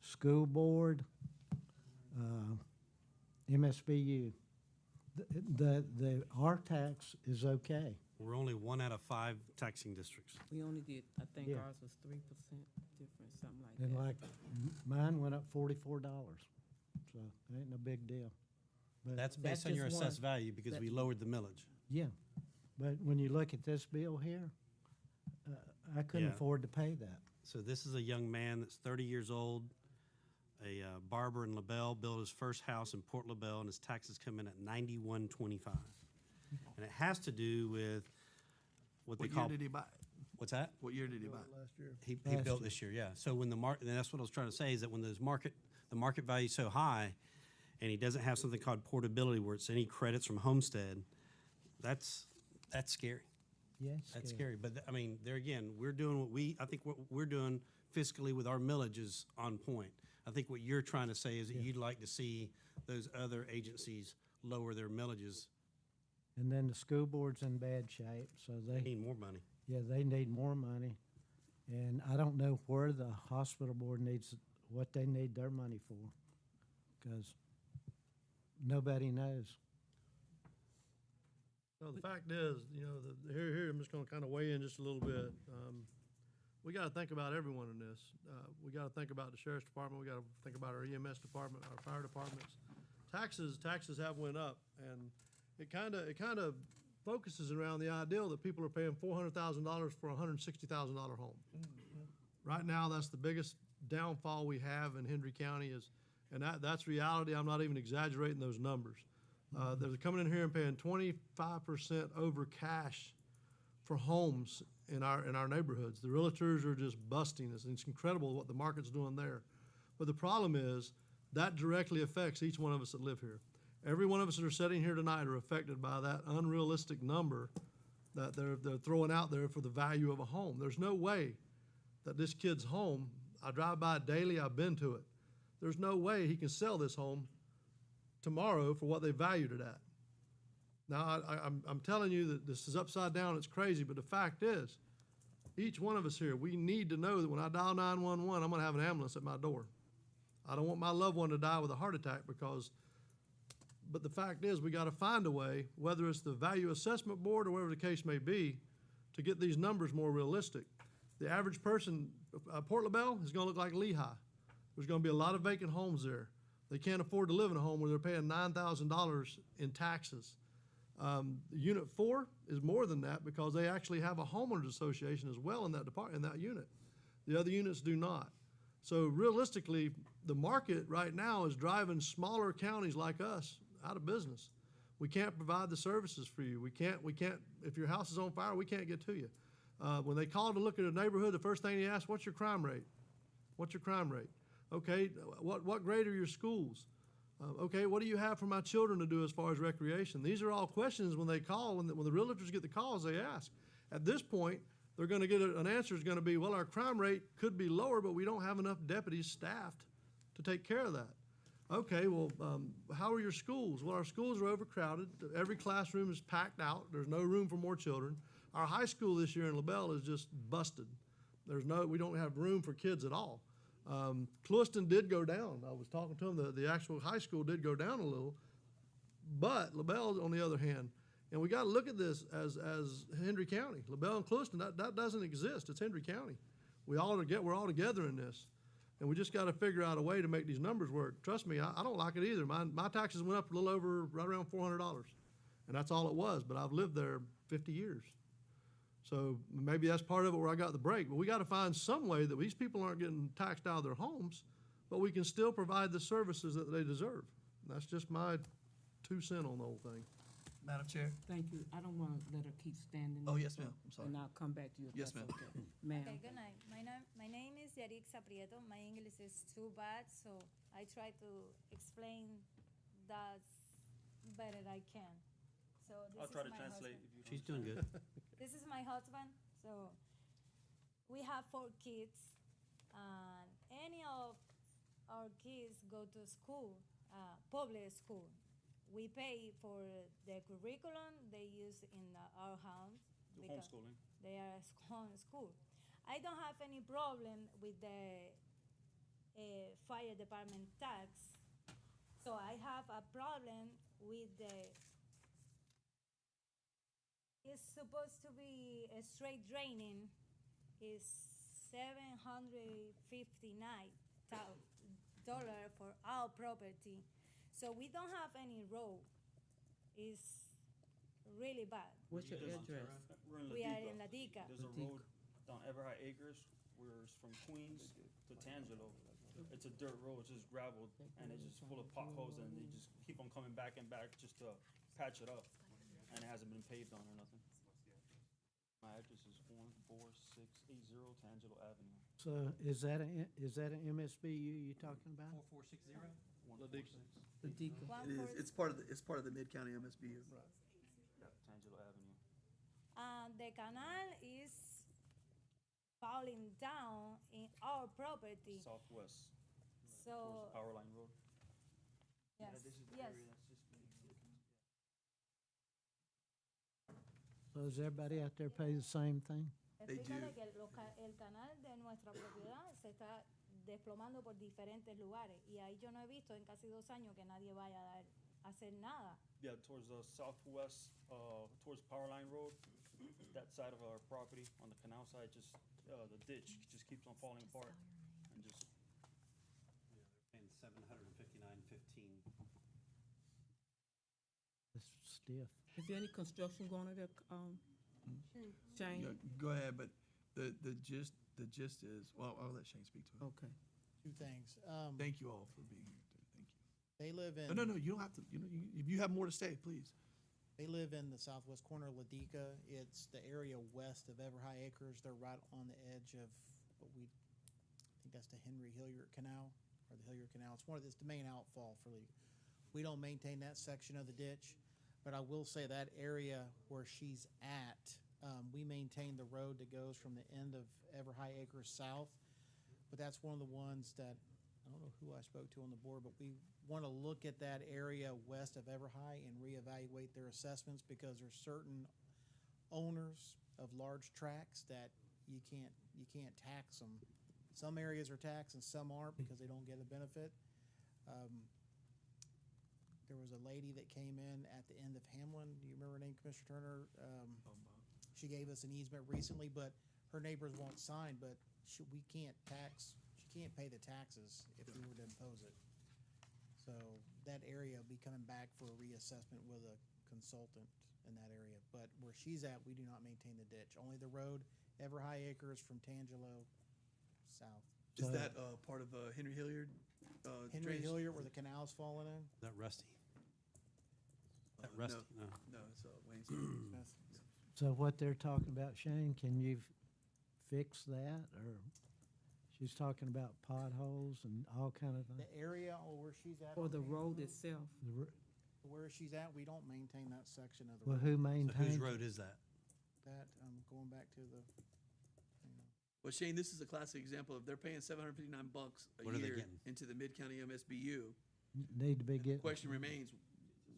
school board, MSVU. Our tax is okay. We're only 1 out of 5 taxing districts. We only did, I think Yeah. ours was 3% different, something like And that. like, mine went up $44, so it ain't no big deal. But, That's based That's on your just assessed one. value because we That- lowered the millage. yeah, but when you look at this bill here, I couldn't Yeah. afford to pay that. So this is a young man that's 30 years old, a barber in LaBelle, built his first house in Port LaBelle, and his taxes come in at $91.25. And it has to do with what they What year call, did he buy? what's that? What year did he buy? He Last built year. this year, yeah. So when the market, and that's what I was trying to say, is that when the market value is so high, and he doesn't have something called portability, where it's any credits from homestead, that's scary. Yeah, it's That's scary. scary. But, I mean, there again, we're doing I think what we're doing fiscally with our millage is on point. I think what you're trying to say is that you'd like to see those other agencies lower their millages And then the school board's in bad shape, so They need more money. yeah, they need more money. And I don't know where the hospital board needs, what they need their money for, because nobody knows. So the fact is, you know, here, I'm just gonna kind of weigh in just a little bit. We gotta think about everyone in this. We gotta think about the sheriff's department, we gotta think about our EMS department, our fire departments. Taxes have went up, and it kinda focuses around the ideal that people are paying $400,000 for a $160,000 home. Right now, that's the biggest downfall we have in Hendry County and that's reality. I'm not even exaggerating those numbers. They're coming in here and paying 25% over cash for homes in our neighborhoods. The realtors are just busting us. It's incredible what the market's doing there. But the problem is that directly affects each one of us that live here. Every one of us that are sitting here tonight are affected by that unrealistic number that they're throwing out there for the value of a home. There's no way that this kid's home, I drive by it daily, I've been to it. There's no way he can sell this home tomorrow for what they valued it at. Now, I'm telling you that this is upside down, it's crazy, but the fact is, each one of us here, we need to know that when I dial 911, I'm gonna have an ambulance at my door. I don't want my loved one to die with a heart attack but the fact is, we gotta find a way, whether it's the Value Assessment Board or whatever the case may be, to get these numbers more realistic. The average person, Port LaBelle is gonna look like Lehigh. There's gonna be a lot of vacant homes there. They can't afford to live in a home where they're paying $9,000 in taxes. Unit 4 is more than that because they actually have a homeowners association as well in that unit. The other units do not. So realistically, the market right now is driving smaller counties like us out of business. We can't provide the services for you. We can't, if your house is on fire, we can't get to you. When they call to look at a neighborhood, the first thing they ask, what's your crime rate? What's your crime rate? Okay, what grade are your schools? Okay, what do you have for my children to do as far as recreation? These are all questions when they call, when the realtors get the calls, they ask. At this point, they're gonna get an answer is gonna be, well, our crime rate could be lower, but we don't have enough deputies staffed to take care of that. Okay, well, how are your schools? Well, our schools are overcrowded. Every classroom is packed out. There's no room for more children. Our high school this year in LaBelle is just busted. We don't have room for kids at all. Clewiston did go down. I was talking to them, the actual high school did go down a little, but LaBelle, on the other hand, and we got to look at this as Hendry County. LaBelle and Clewiston, that doesn't exist. It's Hendry County. We're all together in this, and we just got to figure out a way to make these numbers work. Trust me, I don't like it either. My taxes went up a little over, right around $400, and that's all it was. But I've lived there 50 years. So maybe that's part of it where I got the break. But we got to find some way that these people aren't getting taxed out of their homes, but we can still provide the services that they deserve. And that's just my 2 cents on the whole thing. Madam Chair? Thank you. I don't want to let her keep standing. Oh, there, yes, ma'am. I'm sorry. And I'll come back to you if Yes, that's ma'am. okay. Ma'am. Okay, good night. My name is Yarixa Prieto. My English is too bad, so I try to explain that better I can. So this I'll try is to my translate husband. if you. She's doing good. This is my husband. So we have 4 kids, and any of our kids go to school, public school. We pay for the curriculum they use in our house. Do because homeschooling. They are home school. I don't have any problem with the fire department tax. So I have a problem with it's supposed to be a straight draining is $759 for our property. So we don't have any road. It's really bad. What's your There's- address? We're in We are in La La Dica. There's a Ladica. road down Everhigh Acres, where it's from Queens to Tangelo. It's a dirt road, it's just gravel, and it's just full of potholes, and they just keep on coming back and back just to patch it up. And it hasn't been paved on or nothing. My address is 14680 Tangelo Avenue. So is that an MSBU you're talking about? 4460? The Deacon. It's part of the Mid-County MSBU. Tangelo Avenue. The canal is falling down in our property. Southwest. So, Towards Power Line Road. yes, Yeah, this is the yes. area that's just been. So does everybody out there pay the same thing? They Explícale do. que el canal de nuestra propiedad se está desplomando por diferentes lugares y ahí yo no he visto en casi 2 años que nadie vaya a hacer nada. Yeah, towards the southwest, towards Powerline Road, that side of our property, on the canal side, just, the ditch just keeps on falling apart and just, And $759.15. It's stiff. Is there any construction going on there, Shane? Yeah, go ahead, but the gist is, well, I'll let Shane speak to it. Okay. Two things. Thank you all for being here. Thank you. They live in. No, you don't have to, if you have more to say, please. They live in the southwest corner of Ladika. It's the area west of Ever High Acres. They're right on the edge of what I think that's the Henry Hilliard Canal, or the Hilliard Canal. It's the main outfall for Ladika. We don't maintain that section of the ditch, but I will say that area where she's at, we maintain the road that goes from the end of Ever High Acres south. But that's one of the ones that, I don't know who I spoke to on the board, but we want to look at that area west of Ever High and reevaluate their assessments, because there's certain owners of large tracts that you can't tax them. Some areas are taxed and some aren't because they don't get a benefit. There was a lady that came in at the end of Hamlin. Do you remember her name, Commissioner Turner? She gave us an easement recently, but her neighbors won't sign, but she can't pay the taxes if we were to impose it. So that area will be coming back for a reassessment with a consultant in that area. But where she's at, we do not maintain the ditch. Only the road, Ever High Acres from Tangelo south. Is that part of Henry Hilliard? Henry drainage? Hilliard, where the canal's falling in? Is that Rusty? That No. Rusty? No. No, it's Wayne. So what they're talking about, Shane, can you fix that? Or she's talking about potholes and all kind of things? The area where she's at. Or on the road Tangelo, itself? Where she's at, we don't maintain that section of the Well, road. who So maintains? whose road is that? That, going back to the, Well, Shane, this is a classic example of they're paying $759 a What are they year getting? into the Mid-County MSBU. Need to be getting. Question remains,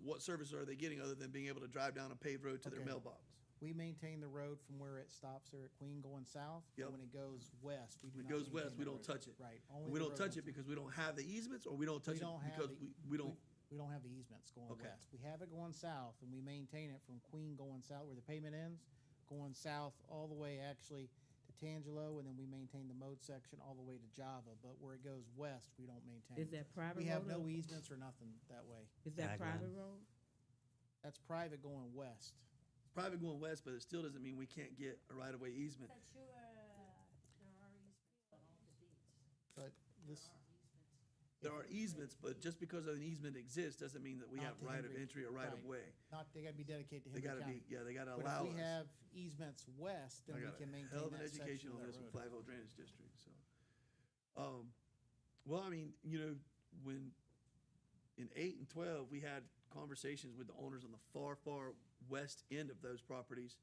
what service are they getting other than being able to drive down a paved road to their Okay. mailbox? we maintain the road from where it stops there at Queen going south. Yep. And when it goes west, we do When it not goes west, maintain we that don't road. touch it. Right. only We the don't road touch goes- it because we don't have the easements, or we don't touch it don't have because the- we don't, We don't have the easements going Okay. west. We have it going south, and we maintain it from Queen going south, where the pavement ends, going south all the way actually to Tangelo, and then we maintain the mode section all the way to Java. But where it goes west, we don't maintain. Is that private road? We have or- no easements or nothing that way. Is that Ag private land. road? That's private going west. it's private going west, but it still doesn't mean we can't get a right-of-way easement. But this, There are easements, but just because an easement exists doesn't mean that we Not have to right of Hendry, entry or right of right. way. they gotta be dedicated to They Hendry gotta County. be, yeah, they gotta But allow if us. we have easements west, I then we got can a maintain hell of an that education section of on that this with road. Flag Hill Drainage District, so. Well, I mean, when, in 8 and 12, we had conversations with the owners on the far, far west end of those properties.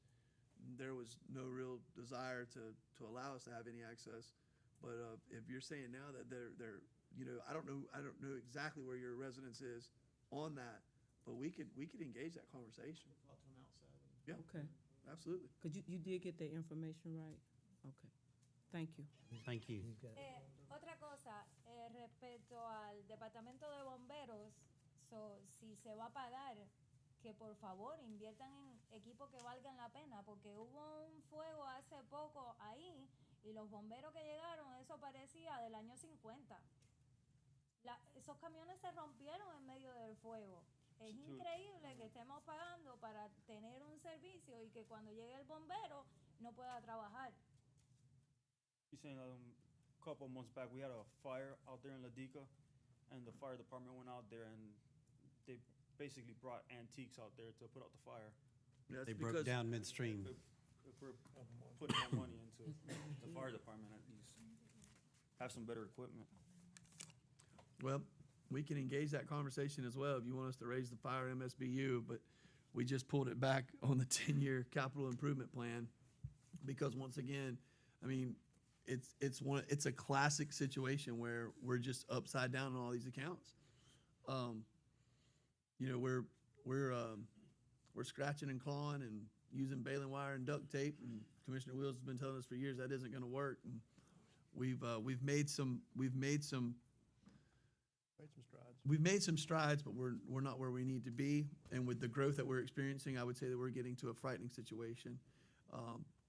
There was no real desire to allow us to have any access. But, if you're saying now that they're, I don't know exactly where your residence is on that, but we could engage that conversation. Yeah, Okay, absolutely. because you did get the information right? Okay, thank you. Thank you. He's got- Otra cosa, respecto al departamento de bomberos, si se va a pagar, que por favor inviertan en equipos que valgan la pena, porque hubo un fuego hace poco ahí y los bomberos que llegaron, eso parecía del año 50. Esos camiones se rompieron en medio del fuego. Es Sí. increíble que estemos pagando para tener un servicio y que cuando llegue el bombero no pueda trabajar. He's saying a couple of months back, we had a fire out there in Ladika, and the fire department went out there and they basically brought antiques out there to put out the fire. That's They broke because- down midstream. If we're putting that money into the fire department, at least have some better equipment. Well, we can engage that conversation as well if you want us to raise the fire MSBU, but we just pulled it back on the 10-year capital improvement plan. Because once again, I mean, it's a classic situation where we're just upside down on all these accounts. We're scratching and clawing and using baling wire and duct tape, and Commissioner Wills has been telling us for years that isn't gonna work. And we've made some Made some strides. we've made some strides, but we're not where we need to be. And with the growth that we're experiencing, I would say that we're getting to a frightening situation.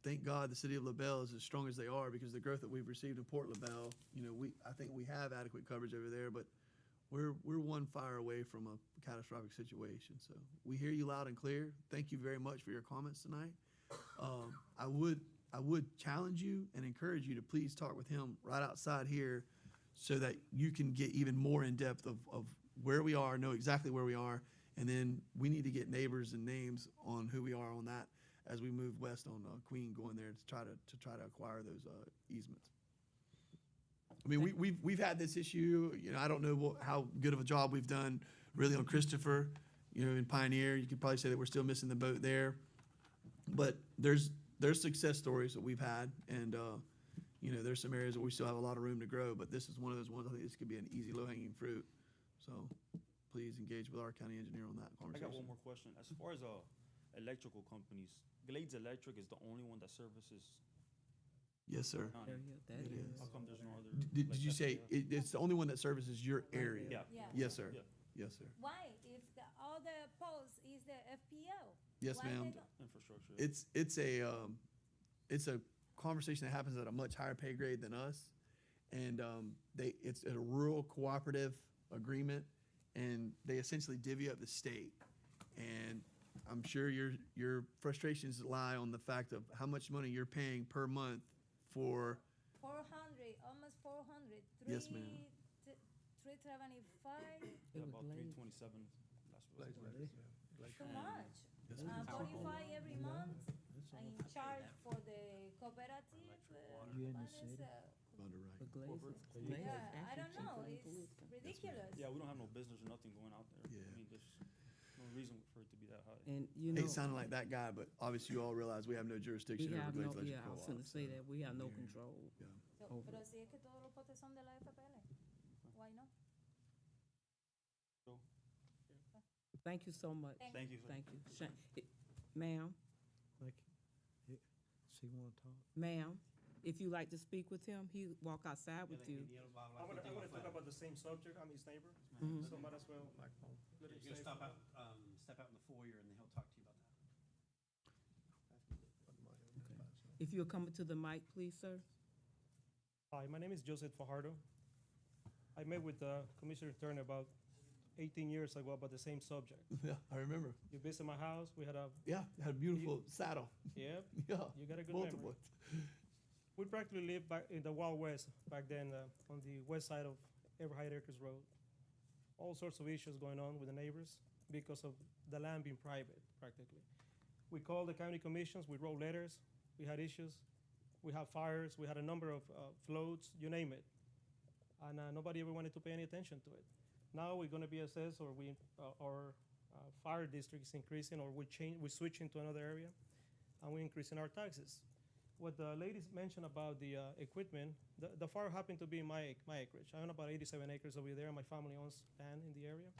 Thank God the city of LaBelle is as strong as they are, because the growth that we've received in Port LaBelle, you know, I think we have adequate coverage over there, but we're one fire away from a catastrophic situation. So we hear you loud and clear. Thank you very much for your comments tonight. I would challenge you and encourage you to please talk with him right outside here, so that you can get even more in depth of where we are, know exactly where we are, and then we need to get neighbors and names on who we are on that as we move west on Queen, going there to try to acquire those easements. I mean, we've had this issue. You know, I don't know how good of a job we've done really on Christopher. You know, in Pioneer, you could probably say that we're still missing the boat there, but there's success stories that we've had, and you know, there's some areas that we still have a lot of room to grow, but this is one of those ones. I think this could be an easy low-hanging fruit. So please engage with our county engineer on that I conversation. got one more question. As far as electrical companies, Glades Electric is the only one that services Yes, sir. county. That It is. is. How come there's no other? Did like you say FPL? it's the only one that services your area? Yeah. Yeah. Yes, sir. Yeah. Yes, sir. Why? If the other post is the FPL? Yes, why they ma'am. don't- Infrastructure. It's a conversation that happens at a much higher pay grade than us, and it's a rural cooperative agreement, and they essentially divvy up the state. And I'm sure your frustrations lie on the fact of how much money you're paying per month for. 400, almost 400. Yes, ma'am. 375. Yeah, It was about Glades. 227 last Glades week. Electric, yeah. Glades. Too much. Yes, ma'am. 45 every month. I'm in charge for the cooperative. You in the what is, city? Underwrite. But Glades is- Yeah, Glades is Yeah, I actually don't know. cheaper than It's Pawhuska. ridiculous. Yeah, we don't have no business or nothing going out there. Yeah. I mean, there's no reason for it to be that high. And, you I know. hate sounding like that guy, but obviously you all realize we have no We jurisdiction over have Glades no, Electric yeah, I was Co-op. gonna say so, that, we have no yeah. control. Yeah. Over Pero it. si es que todos los potes son de la FPL. Why not? Thank you so much. Thank you, sir. Thank you. Ma'am, Like, see, want to talk? ma'am, if you like to speak with him, he walk outside with you. I want to talk about the same subject. I'm his neighbor, Mhm. so might as well Microphone. let him You're say. gonna step out in the foyer, and then he'll talk to you about that. If you'll come to the mic, please, sir. Hi, my name is Joseph Fajardo. I met with Commissioner Turner about 18 years ago about the same subject. Yeah, I remember. You visited my house. We had a Yeah, had a beautiful saddle. yeah. Yeah, You got a good multiple. memory. We practically lived back in the Wild West back then on the west side of Everhide Acres Road. All sorts of issues going on with the neighbors because of the land being private, practically. We called the county commissions, we wrote letters, we had issues, we had fires, we had a number of floods, you name it. And nobody ever wanted to pay any attention to it. Now we're gonna be assessed, or our fire district is increasing, or we switch into another area, and we're increasing our taxes. What the ladies mentioned about the equipment, the fire happened to be in my acreage. I own about 87 acres over there. My family owns land in the area.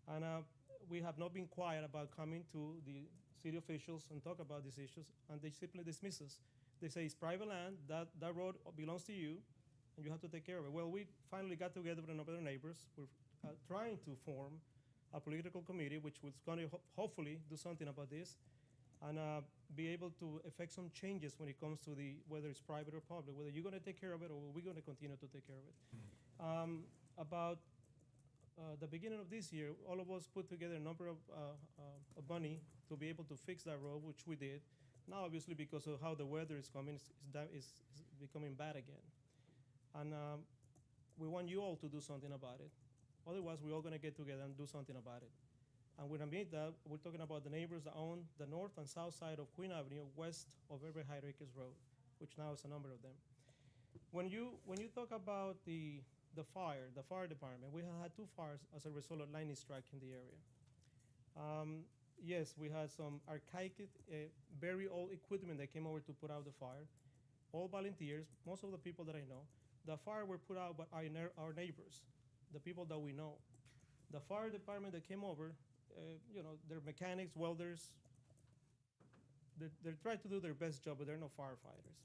And we have not been quiet about coming to the city officials and talk about these issues, and they simply dismiss us. They say it's private land, that road belongs to you, and you have to take care of it. Well, we finally got together with other neighbors. We're trying to form a political committee, which was going to hopefully do something about this, and be able to effect some changes when it comes to whether it's private or public, whether you're going to take care of it or we're going to continue to take care of it. About the beginning of this year, all of us put together a number of money to be able to fix that road, which we did. Now, obviously, because of how the weather is coming, it's becoming bad again. And we want you all to do something about it. Otherwise, we're all going to get together and do something about it. And when I mean that, we're talking about the neighbors that own the north and south side of Queen Avenue, west of Everhide Acres Road, which now is a number of them. When you talk about the fire department, we have had 2 fires as a result of lightning strike in the area. Yes, we had some archaic, very old equipment that came over to put out the fire. All volunteers, most of the people that I know. The fire were put out by our neighbors, the people that we know. The fire department that came over, they're mechanics, welders, they try to do their best job, but they're no firefighters.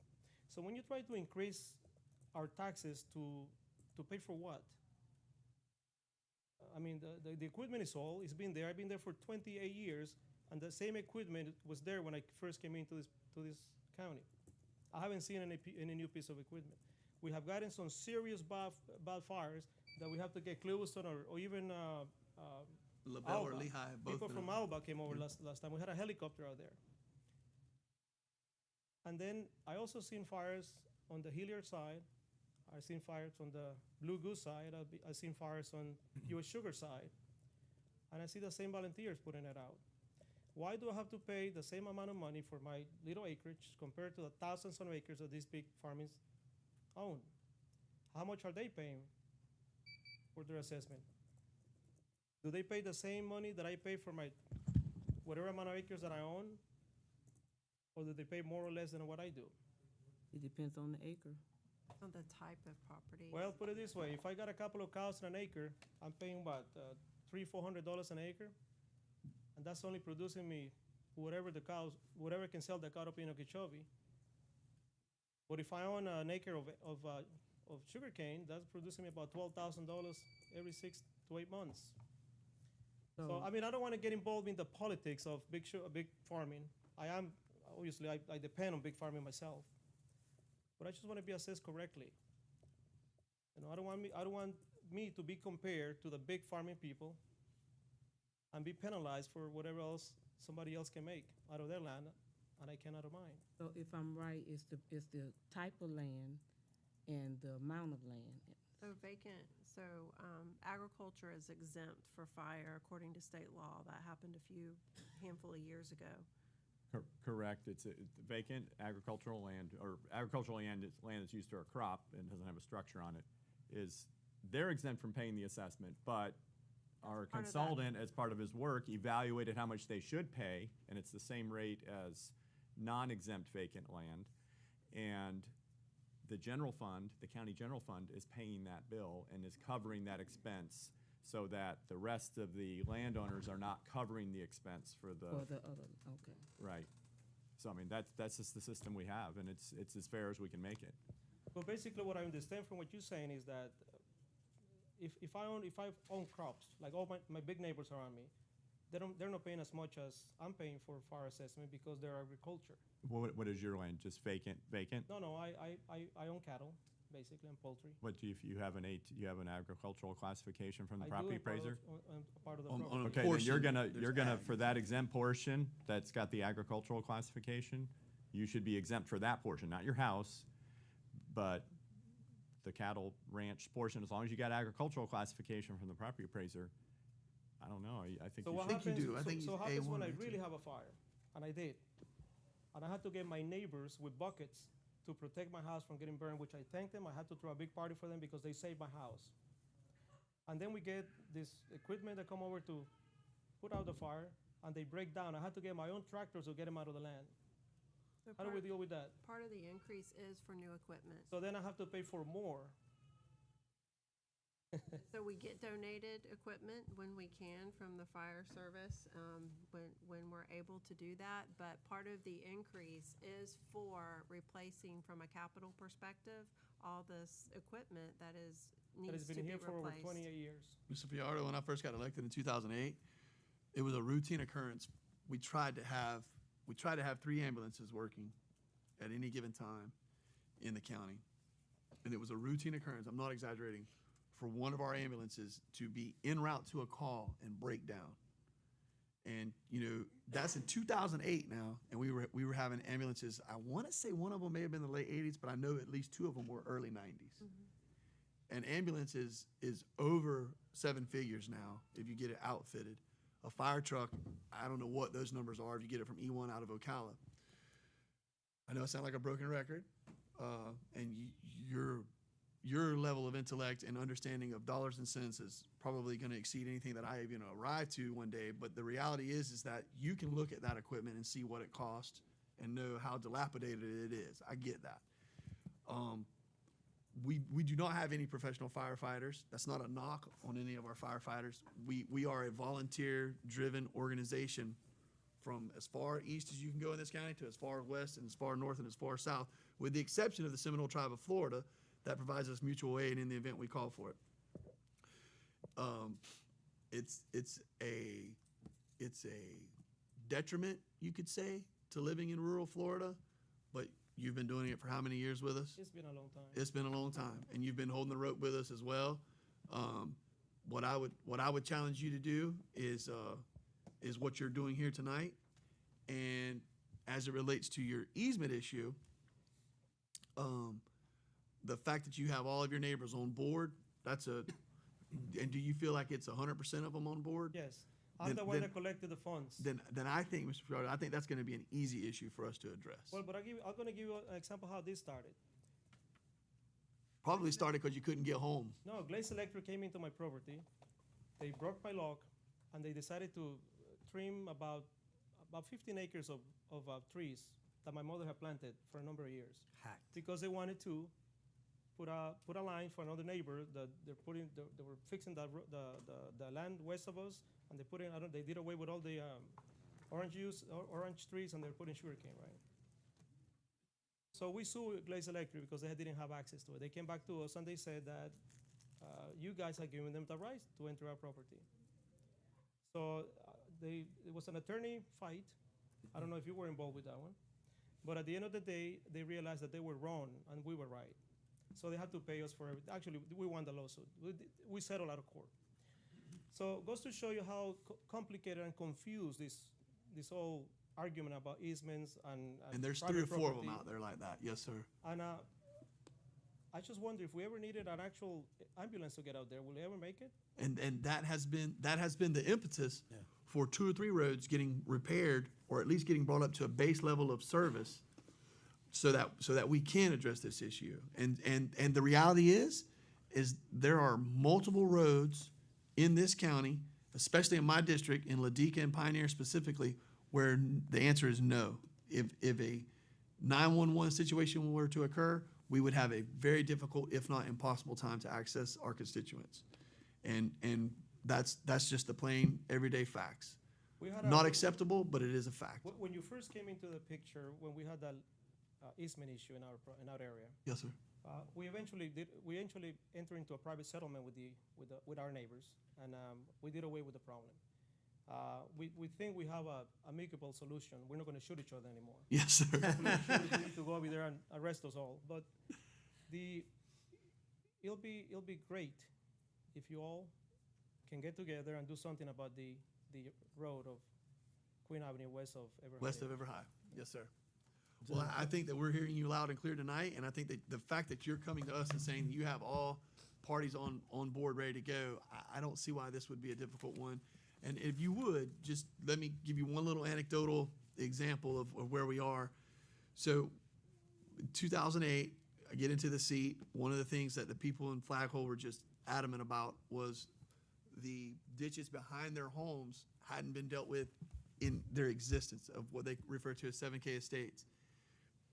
So when you try to increase our taxes to pay for what? I mean, the equipment is old. It's been there. I've been there for 28 years, and the same equipment was there when I first came into this county. I haven't seen any new piece of equipment. We have gotten some serious bad fires that we have to get Clewiston or even LaBelle or Alba. Lehigh, both People of from them. Alba came over last time. We had a helicopter out there. And then I also seen fires on the Hilliard side. I've seen fires on the Blue Goose side. I've seen fires on US Sugar side. And I see the same volunteers putting it out. Why do I have to pay the same amount of money for my little acreage compared to the thousands of acres that these big farmers own? How much are they paying for their assessment? Do they pay the same money that I pay for my whatever amount of acres that I own? Or do they pay more or less than what I do? It depends on the acre. On the type of property. Well, put it this way, if I got a couple of cows in an acre, I'm paying what, $300-400 an acre? And that's only producing me whatever can sell the cow up in Okeechobee. But if I own an acre of sugarcane, that's producing me about $12,000 every 6 to 8 months. So, I mean, I don't want to get involved in the politics of big farming. Obviously, I depend on big farming myself. But I just want to be assessed correctly. You know, I don't want me to be compared to the big farming people and be penalized for whatever else somebody else can make out of their land and I can out of mine. So if I'm right, it's the type of land and the amount of land. So vacant, agriculture is exempt for fire according to state law. That happened a handful of years ago. Correct. It's vacant agricultural land, or agricultural land is land that's used for a crop and doesn't have a structure on it. They're exempt from paying the assessment, but our consultant, as part of his work, evaluated how much they should pay, and it's the same rate as non-exempt vacant land. And the general fund, the county general fund, is paying that bill and is covering that expense, so that the rest of the landowners are not covering the expense for the. For the other, okay. Right. So I mean, that's just the system we have, and it's as fair as we can make it. But basically, what I understand from what you're saying is that if I own crops, like all my big neighbors around me, they're not paying as much as I'm paying for fire assessment because they're agriculture. What is your land? Just vacant? No, I own cattle, basically, and poultry. What do you have an agricultural classification from the I property do, part appraiser? of part of the On property. a Okay, then you're portion, gonna there's for that exempt portion that's got the agricultural classification, you should be exempt for that portion, not your house, but the cattle ranch portion. As long as you got agricultural classification from the property appraiser, I don't know. I think So you what should. think you happens? do. I think so he's happens when A1 I or really A2. have a fire, and I did, and I had to get my neighbors with buckets to protect my house from getting burned, which I thanked them. I had to throw a big party for them because they saved my house. And then we get this equipment that come over to put out the fire, and they break down. I had to get my own tractors to get them out of the land. So How do we deal with that? Part of the increase is for new equipment. So then I have to pay for more. So we get donated equipment when we can from the fire service, when we're able to do that. But part of the increase is for replacing, from a capital perspective, all this equipment that That needs has to been be here for over replaced. 28 years. Mr. Fiardo, when I first got elected in 2008, it was a routine occurrence. We tried to have 3 ambulances working at any given time in the county. And it was a routine occurrence, I'm not exaggerating, for one of our ambulances to be en route to a call and break down. And, that's in 2008 now, and we were having ambulances. I want to say one of them may have been the late 80s, but I know at least 2 of them were early 90s. And ambulance is over 7 figures now if you get it outfitted. A fire truck, I don't know what those numbers are if you get it from E1 out of Ocala. I know I sound like a broken record, and your level of intellect and understanding of dollars and cents is probably going to exceed anything that I even arrive to one day. But the reality is that you can look at that equipment and see what it costs and know how dilapidated it is. I get that. We do not have any professional firefighters. That's not a knock on any of our firefighters. We are a volunteer-driven organization from as far east as you can go in this county to as far west and as far north and as far south, with the exception of the Seminole Tribe of Florida that provides us mutual aid in the event we call for it. It's a detriment, you could say, to living in rural Florida, but you've been doing it for how many years with us? It's been a long time. It's been a long time, and you've been holding the rope with us as well. What I would challenge you to do is what you're doing here tonight, and as it relates to your easement issue, the fact that you have all of your neighbors on board, and do you feel like it's 100% of them on board? Yes, I'm the one that collected the funds. Then I think, Mr. Ferraro, I think that's going to be an easy issue for us to address. Well, but I'm gonna give you an example how this started. Probably started because you couldn't get home. No, Glaze Electric came into my property, they broke my lock, and they decided to trim about 15 acres of trees that my mother had planted for a number of years. Hacked. Because they wanted to put a line for another neighbor that they were fixing the land west of us, and they did away with all the orange trees, and they're putting sugarcane, right? So we sued Glaze Electric because they didn't have access to it. They came back to us and they said that you guys are giving them the right to enter our property. So it was an attorney fight. I don't know if you were involved with that one. But at the end of the day, they realized that they were wrong and we were right. So they had to pay us for everything. Actually, we won the lawsuit. We settled out of court. So it goes to show you how complicated and confused this whole argument about easements and there's private 3 or 4 of property. them out there like that. Yes, sir. And I just wonder if we ever needed an actual ambulance to get out there, will they ever make it? And that has been the impetus for 2 or 3 roads getting repaired, or at least getting brought up to a base level of service, so that we can address this issue. And the reality is there are multiple roads in this county, especially in my district, in Ladika and Pioneer specifically, where the answer is no. If a 911 situation were to occur, we would have a very difficult, if not impossible, time to access our constituents. And that's just the plain everyday facts. Not acceptable, but it is a fact. When you first came into the picture, when we had that easement issue in our area, Yes, sir. we eventually entered into a private settlement with our neighbors, and we did away with the problem. We think we have a amicable solution. We're not going to shoot each other anymore. Yes, sir. We need to go over there and arrest us all. But it'll be great if you all can get together and do something about the road of Queen Avenue west of Everhigh. West of Everhigh. Yes, sir. Well, I think that we're hearing you loud and clear tonight, and I think that the fact that you're coming to us and saying that you have all parties on board ready to go, I don't see why this would be a difficult one. And if you would, just let me give you one little anecdotal example of where we are. So, in 2008, I get into the seat. One of the things that the people in Flaghole were just adamant about was the ditches behind their homes hadn't been dealt with in their existence, of what they refer to as 7K estates.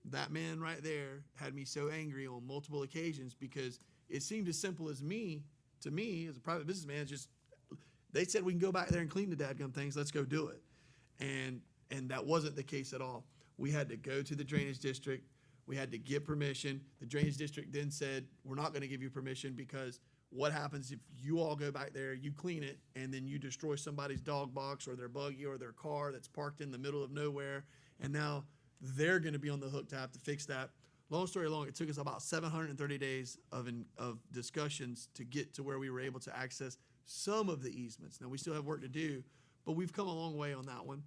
That man right there had me so angry on multiple occasions, because it seemed as simple to me as a private businessman, just they said we can go back there and clean the dadgum things, let's go do it. And that wasn't the case at all. We had to go to the drainage district, we had to get permission. The drainage district then said, we're not gonna give you permission, because what happens if you all go back there, you clean it, and then you destroy somebody's dog box or their buggy or their car that's parked in the middle of nowhere, and now they're gonna be on the hook to have to fix that. Long story long, it took us about 730 days of discussions to get to where we were able to access some of the easements. Now, we still have work to do, but we've come a long way on that one.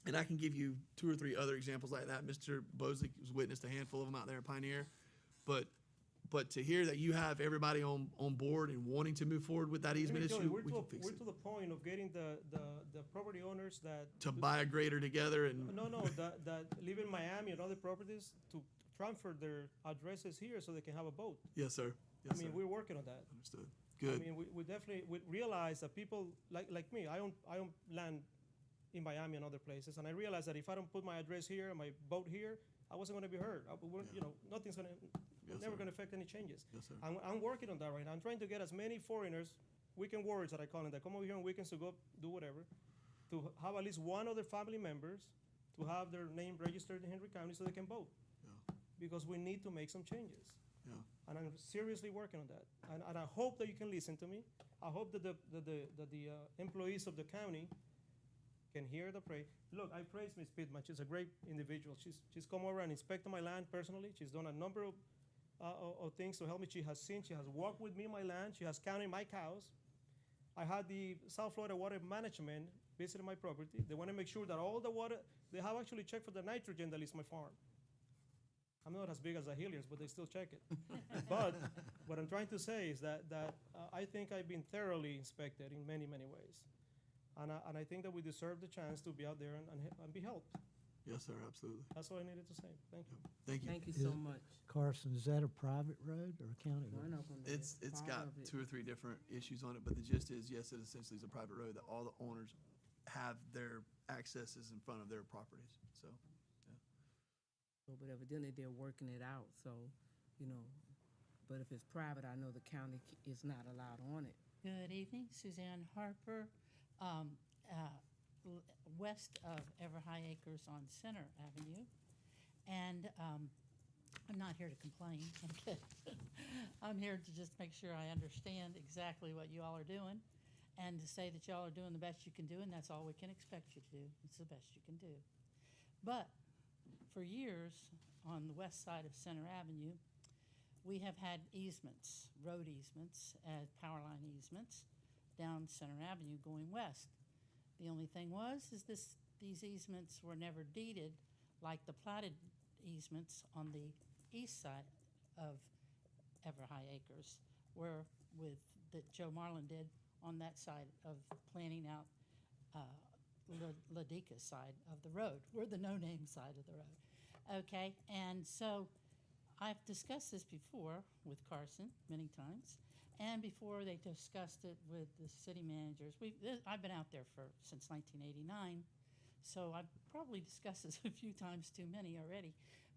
And I can give you 2 or 3 other examples like that. Mr. Bosley has witnessed a handful of them out there at Pioneer. But to hear that you have everybody on board and wanting to move forward with that easement issue, we can fix we're it. to the point of getting the property owners that To buy a grader together and. that live in Miami and other properties to transfer their addresses here so they can have a boat. Yes, sir. Yes, I mean, sir. we're working on that. Understood. Good. I mean, we definitely realize that people like me, I own land in Miami and other places, and I realize that if I don't put my address here and my boat here, I wasn't going to be heard. Nothing's going to, never going to affect any changes. Yes, sir. I'm working on that right now. I'm trying to get as many foreigners, weekend warriors that I call them, that come over here on weekends to go do whatever, to have at least one of their family members to have their name registered in Henry County so they can vote. Yeah. Because we need to make some changes. Yeah. And I'm seriously working on that. And I hope that you can listen to me. I hope that the employees of the county can hear the praise. Look, I praise Ms. Pittman. She's a great individual. She's come over and inspected my land personally. She's done a number of things to help me. She has walked with me my land. She has counted my cows. I had the South Florida Water Management visit my property. They want to make sure that all the water, they have actually checked for the nitrogen that leaves my farm. I'm not as big as the Hilliers, but they still check it. But what I'm trying to say is that I think I've been thoroughly inspected in many, many ways. And I think that we deserve the chance to be out there and be helped. Yes, sir, absolutely. That's all I needed to say. Thank you. Thank you. Thank you so much. Carson, is that a private road or a county road? One of them is It's part got of it. 2 or 3 different issues on it, but the gist is, yes, it essentially is a private road that all the owners have their accesses in front of their properties, so, yeah. So, but evidently they're working it out, so, you know, but if it's private, I know the county is not allowed on it. Good evening, Suzanne Harper, west of Ever High Acres on Center Avenue. And I'm not here to complain. I'm here to just make sure I understand exactly what you all are doing and to say that y'all are doing the best you can do, and that's all we can expect you to do. It's the best you can do. But for years, on the west side of Center Avenue, we have had easements, road easements, power line easements down Center Avenue going west. The only thing is these easements were never deeded like the platted easements on the east side of Ever High Acres, where that Joe Marlin did on that side of planning out Ladika's side of the road. We're the no-name side of the road. Okay, and so I've discussed this before with Carson many times, and before they discussed it with the city managers. I've been out there since 1989, so I've probably discussed this a few times too many already,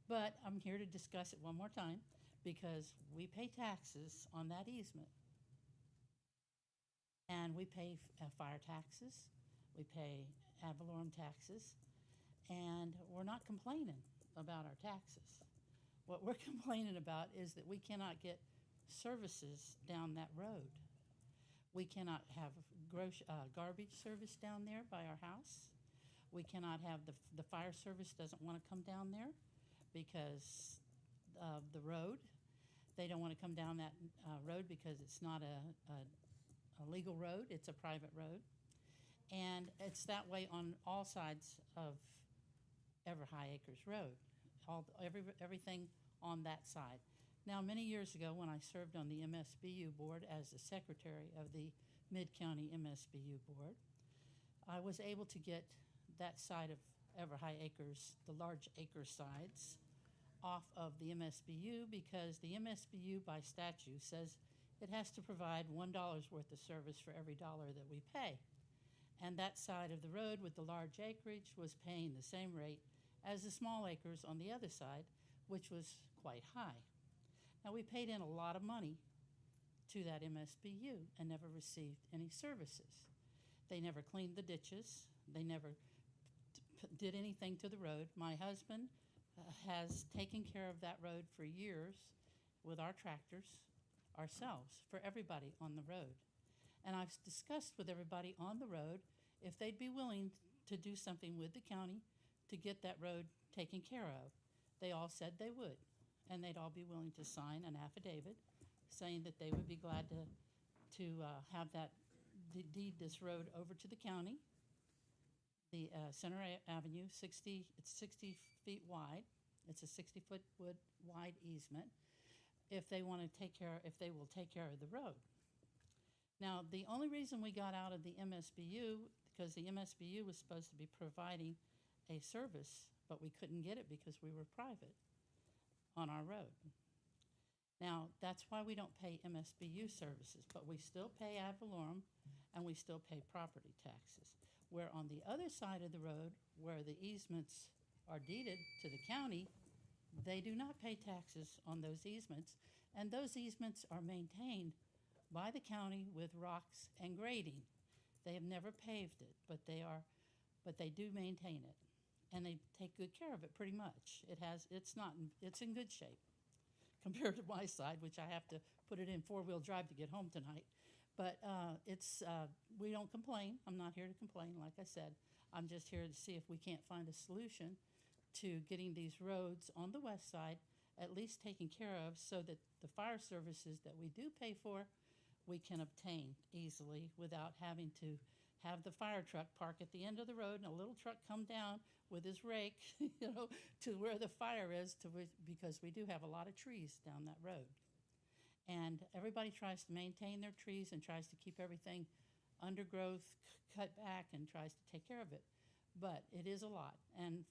but I'm here to discuss it one more time because we pay taxes on that easement. And we pay fire taxes, we pay ad valorem taxes, and we're not complaining about our taxes. What we're complaining about is that we cannot get services down that road. We cannot have garbage service down there by our house. We cannot have the fire service doesn't want to come down there because of the road. They don't want to come down that road because it's not a legal road, it's a private road. And it's that way on all sides of Ever High Acres Road, everything on that side. Now, many years ago, when I served on the MSBU board as the secretary of the Mid-County MSBU board, I was able to get that side of Ever High Acres, the large acre sides, off of the MSBU because the MSBU by statute says it has to provide $1 worth of service for every dollar that we pay. And that side of the road with the large acreage was paying the same rate as the small acres on the other side, which was quite high. Now, we paid in a lot of money to that MSBU and never received any services. They never cleaned the ditches. They never did anything to the road. My husband has taken care of that road for years with our tractors, ourselves, for everybody on the road. And I've discussed with everybody on the road if they'd be willing to do something with the county to get that road taken care of. They all said they would, and they'd all be willing to sign an affidavit saying that they would be glad to have that deed this road over to the county. The Center Avenue, it's 60 feet wide. It's a 60-foot wood wide easement. If they will take care of the road. Now, the only reason we got out of the MSBU, because the MSBU was supposed to be providing a service, but we couldn't get it because we were private on our road. Now, that's why we don't pay MSBU services, but we still pay ad valorem and we still pay property taxes. Where on the other side of the road, where the easements are deeded to the county, they do not pay taxes on those easements, and those easements are maintained by the county with rocks and grading. They have never paved it, but they are but they do maintain it, and they take good care of it pretty much. It's in good shape compared to my side, which I have to put it in four-wheel drive to get home tonight. But we don't complain. I'm not here to complain, like I said. I'm just here to see if we can't find a solution to getting these roads on the west side at least taken care of, so that the fire services that we do pay for, we can obtain easily without having to have the fire truck park at the end of the road and a little truck come down with his rake, to where the fire is, because we do have a lot of trees down that road. And everybody tries to maintain their trees and tries to keep everything undergrowth, cut back, and tries to take care of it. But it is a lot, and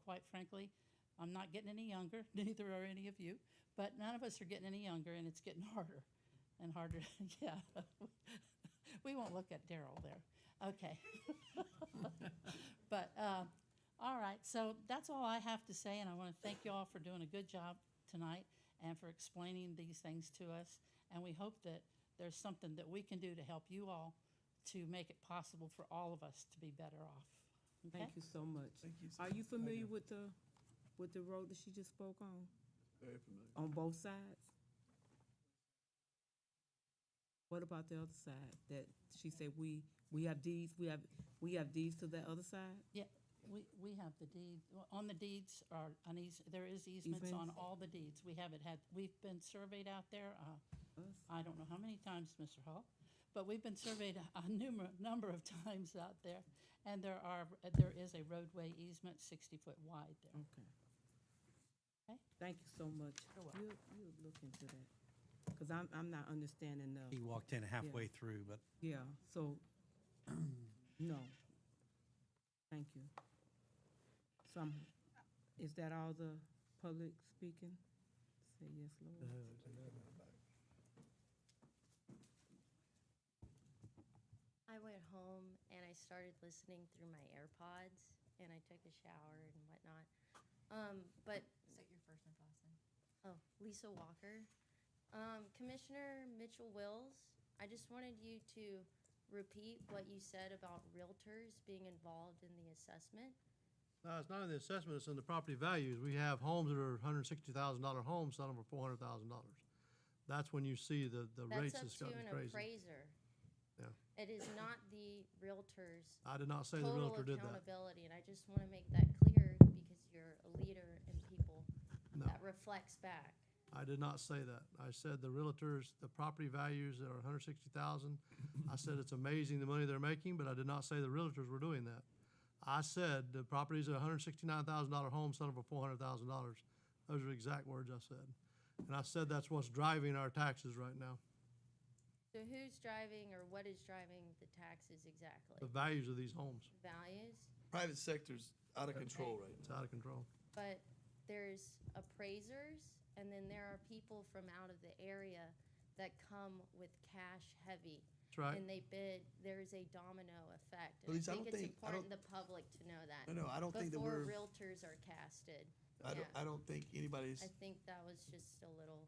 quite frankly, I'm not getting any younger, neither are any of you, but none of us are getting any younger, and it's getting harder and harder. Yeah. We won't look at Daryl there. Okay. But, all right, so that's all I have to say, and I want to thank you all for doing a good job tonight and for explaining these things to us. And we hope that there's something that we can do to help you all to make it possible for all of us to be better off. Okay? Thank you so much. Thank you. Are you familiar with the road that she just spoke on? Very familiar. On both sides? What about the other side? That she said we have deeds, we have deeds to that other side? Yeah, we have the deed, on the deeds are, there is easements on Easements? all the deeds. We've been surveyed out there, I don't know how many times, Mr. Hall, but we've been surveyed a number of times out there. And there is a roadway easement 60 foot wide there. Okay. Okay. Thank you so much. You're welcome. You look into that, because I'm not understanding the. He walked in halfway through, but Yeah, so, no. Thank you. So, is that all the public speaking? Say yes, Lord. I went home and I started listening through my AirPods, and I took a shower and whatnot. But State your first and last name. oh, Lisa Walker, Commissioner Mitchell-Wills, I just wanted you to repeat what you said about realtors being involved in the assessment. No, it's not in the assessment, it's in the property values. We have homes that are $160,000 homes selling for $400,000. That's when you see the rates That's has up to gotten an crazy. appraiser. Yeah. It is not the realtor's I did not say the total realtor did that. accountability, and I just want to make that clear because you're a leader and people No. that reflects back. I did not say that. I said the realtors, the property values are 160,000. I said it's amazing the money they're making, but I did not say the realtors were doing that. I said the properties are $169,000 homes selling for $400,000. Those are the exact words I said. And I said that's what's driving our taxes right now, So who's driving or what is driving the taxes exactly? the values of these homes. Values? Private sector's out of control right It's now. out of control. But there's appraisers, and then there are people from out of the area that come with cash heavy. That's right. And they bid, there's a domino effect. But And Lisa, I think it's I don't- important the public to know that. No, I don't think that Before we're, realtors are casted. I don't think anybody's, I think that was just a little,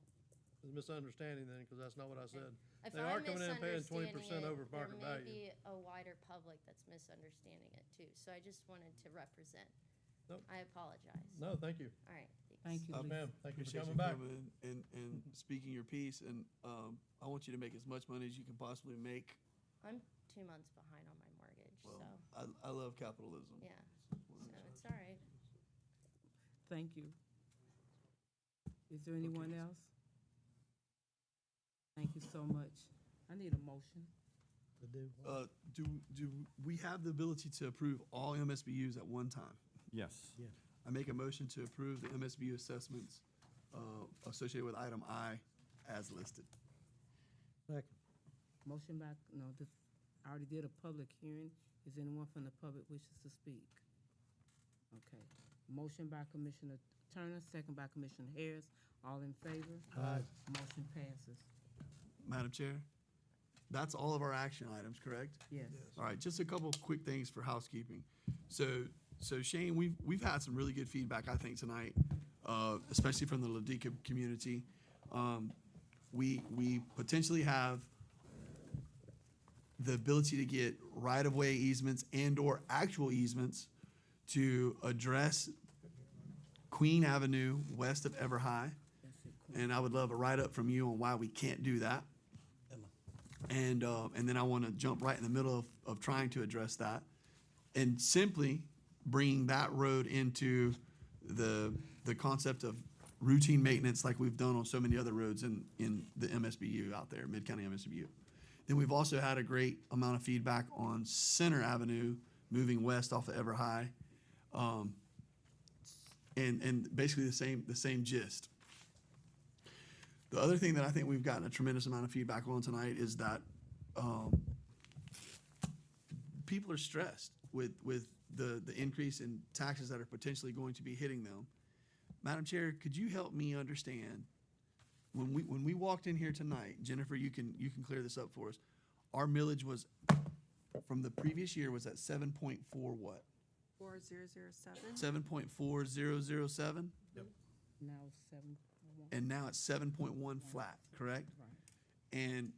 It's a misunderstanding then, because that's not what I said. if They I'm are coming in and paying 20% misunderstanding over it, there market may value. be a wider public that's misunderstanding it too. So I just wanted to represent. Nope. I apologize. No, thank you. All right, thanks. Thank you, Lisa. Ma'am, thank you for appreciate coming you back. coming and speaking your piece, and I want you to make as much money as you can possibly make. I'm 2 months behind on my mortgage, Well, so, I love capitalism. yeah, so it's all right. Thank you. Is there anyone else? Thank you so much. I need a motion. Do we have the ability to approve all MSBU's at one time? Yes. I make a motion to approve the MSBU assessments associated with item I as listed. Second. Motion by, no, this, I already did a public hearing. Is anyone from the public wishes to speak? Okay. Motion by Commissioner Turner, second by Commissioner Harris. All in favor? Aye. Motion passes. Madam Chair, that's all of our action items, correct? Yes. All right, just a couple of quick things for housekeeping. So Shane, we've had some really good feedback, I think, tonight, especially from the Ladika community. We potentially have the ability to get right-of-way easements and/or actual easements to address Queen Avenue west of Ever High. And I would love a write-up from you on why we can't do that. And then I want to jump right in the middle of trying to address that and simply bringing that road into the concept of routine maintenance like we've done on so many other roads in the MSBU out there, Mid-County MSBU. Then we've also had a great amount of feedback on Center Avenue moving west off of Ever High. And basically the same gist. The other thing that I think we've gotten a tremendous amount of feedback on tonight is that people are stressed with the increase in taxes that are potentially going to be hitting them. Madam Chair, could you help me understand, when we walked in here tonight, Jennifer, you can clear this up for us. Our millage was, from the previous year, was at 7.4 what? 4007. 7.4007? Now 7. And now it's 7.1 flat, correct? Right. And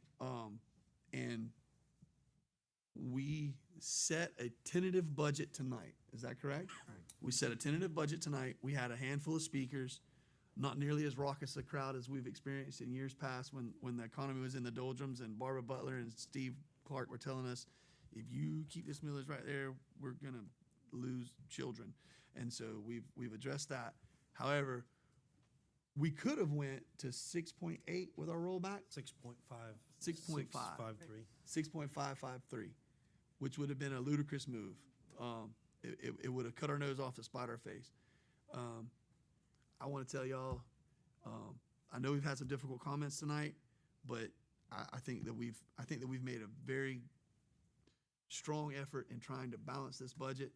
we set a tentative budget tonight. Is that correct? We set a tentative budget tonight. We had a handful of speakers, not nearly as raucous a crowd as we've experienced in years past when the economy was in the doldrums, and Barbara Butler and Steve Clark were telling us, if you keep this millage right there, we're gonna lose children. And so we've addressed that. However, we could have went to 6.8 with our rollback. 6.5. 6.5. 6.53. 6.553, which would have been a ludicrous move. It would have cut our nose off to spite our face. I want to tell y'all, I know we've had some difficult comments tonight, but I think that we've made a very strong effort in trying to balance this budget.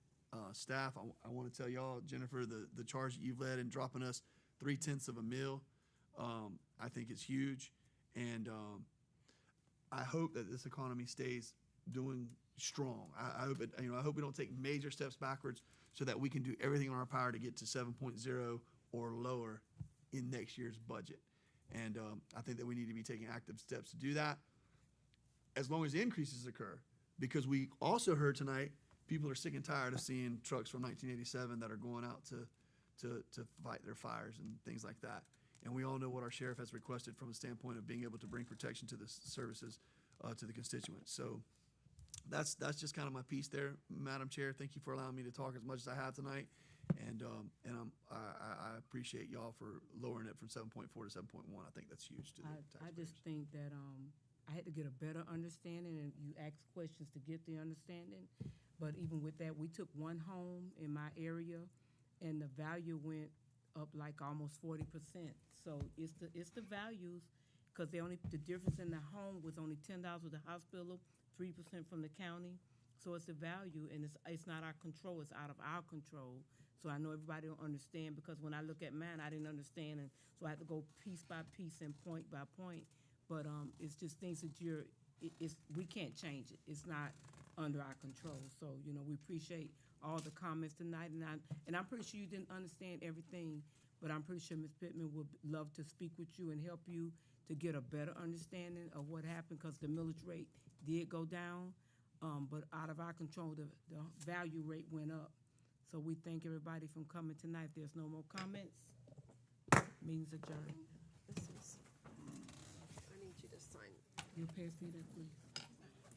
Staff, I want to tell y'all, Jennifer, the charge that you've led in dropping us 0.3 of a mil, I think it's huge, and I hope that this economy stays doing strong. I hope I hope we don't take major steps backwards, so that we can do everything in our power to get to 7.0 or lower in next year's budget. And I think that we need to be taking active steps to do that, as long as the increases occur. Because we also heard tonight, people are sick and tired of seeing trucks from 1987 that are going out to fight their fires and things like that. And we all know what our sheriff has requested from a standpoint of being able to bring protection to the services to the constituents. So that's just kind of my piece there, Madam Chair. Thank you for allowing me to talk as much as I have tonight. And I appreciate y'all for lowering it from 7.4 to 7.1. I think that's huge to the taxpayers. I just think that I had to get a better understanding, and you ask questions to get the understanding. But even with that, we took one home in my area, and the value went up like almost 40%. So it's the values, because the difference in the home was only $10 with the hospital, 3% from the county. So it's the value, and it's not our control, it's out of our control. So I know everybody don't understand, because when I look at mine, I didn't understand, and so I had to go piece by piece and point by point. But it's just things that we can't change it. It's not under our control. So, we appreciate all the comments tonight, and I'm pretty sure you didn't understand everything, but I'm pretty sure Ms. Pittman would love to speak with you and help you to get a better understanding of what happened, because the millage rate did go down, but out of our control, the value rate went up. So we thank everybody from coming tonight. If there's no more comments, meeting's adjourned. I need you to sign. You'll pass me that, please.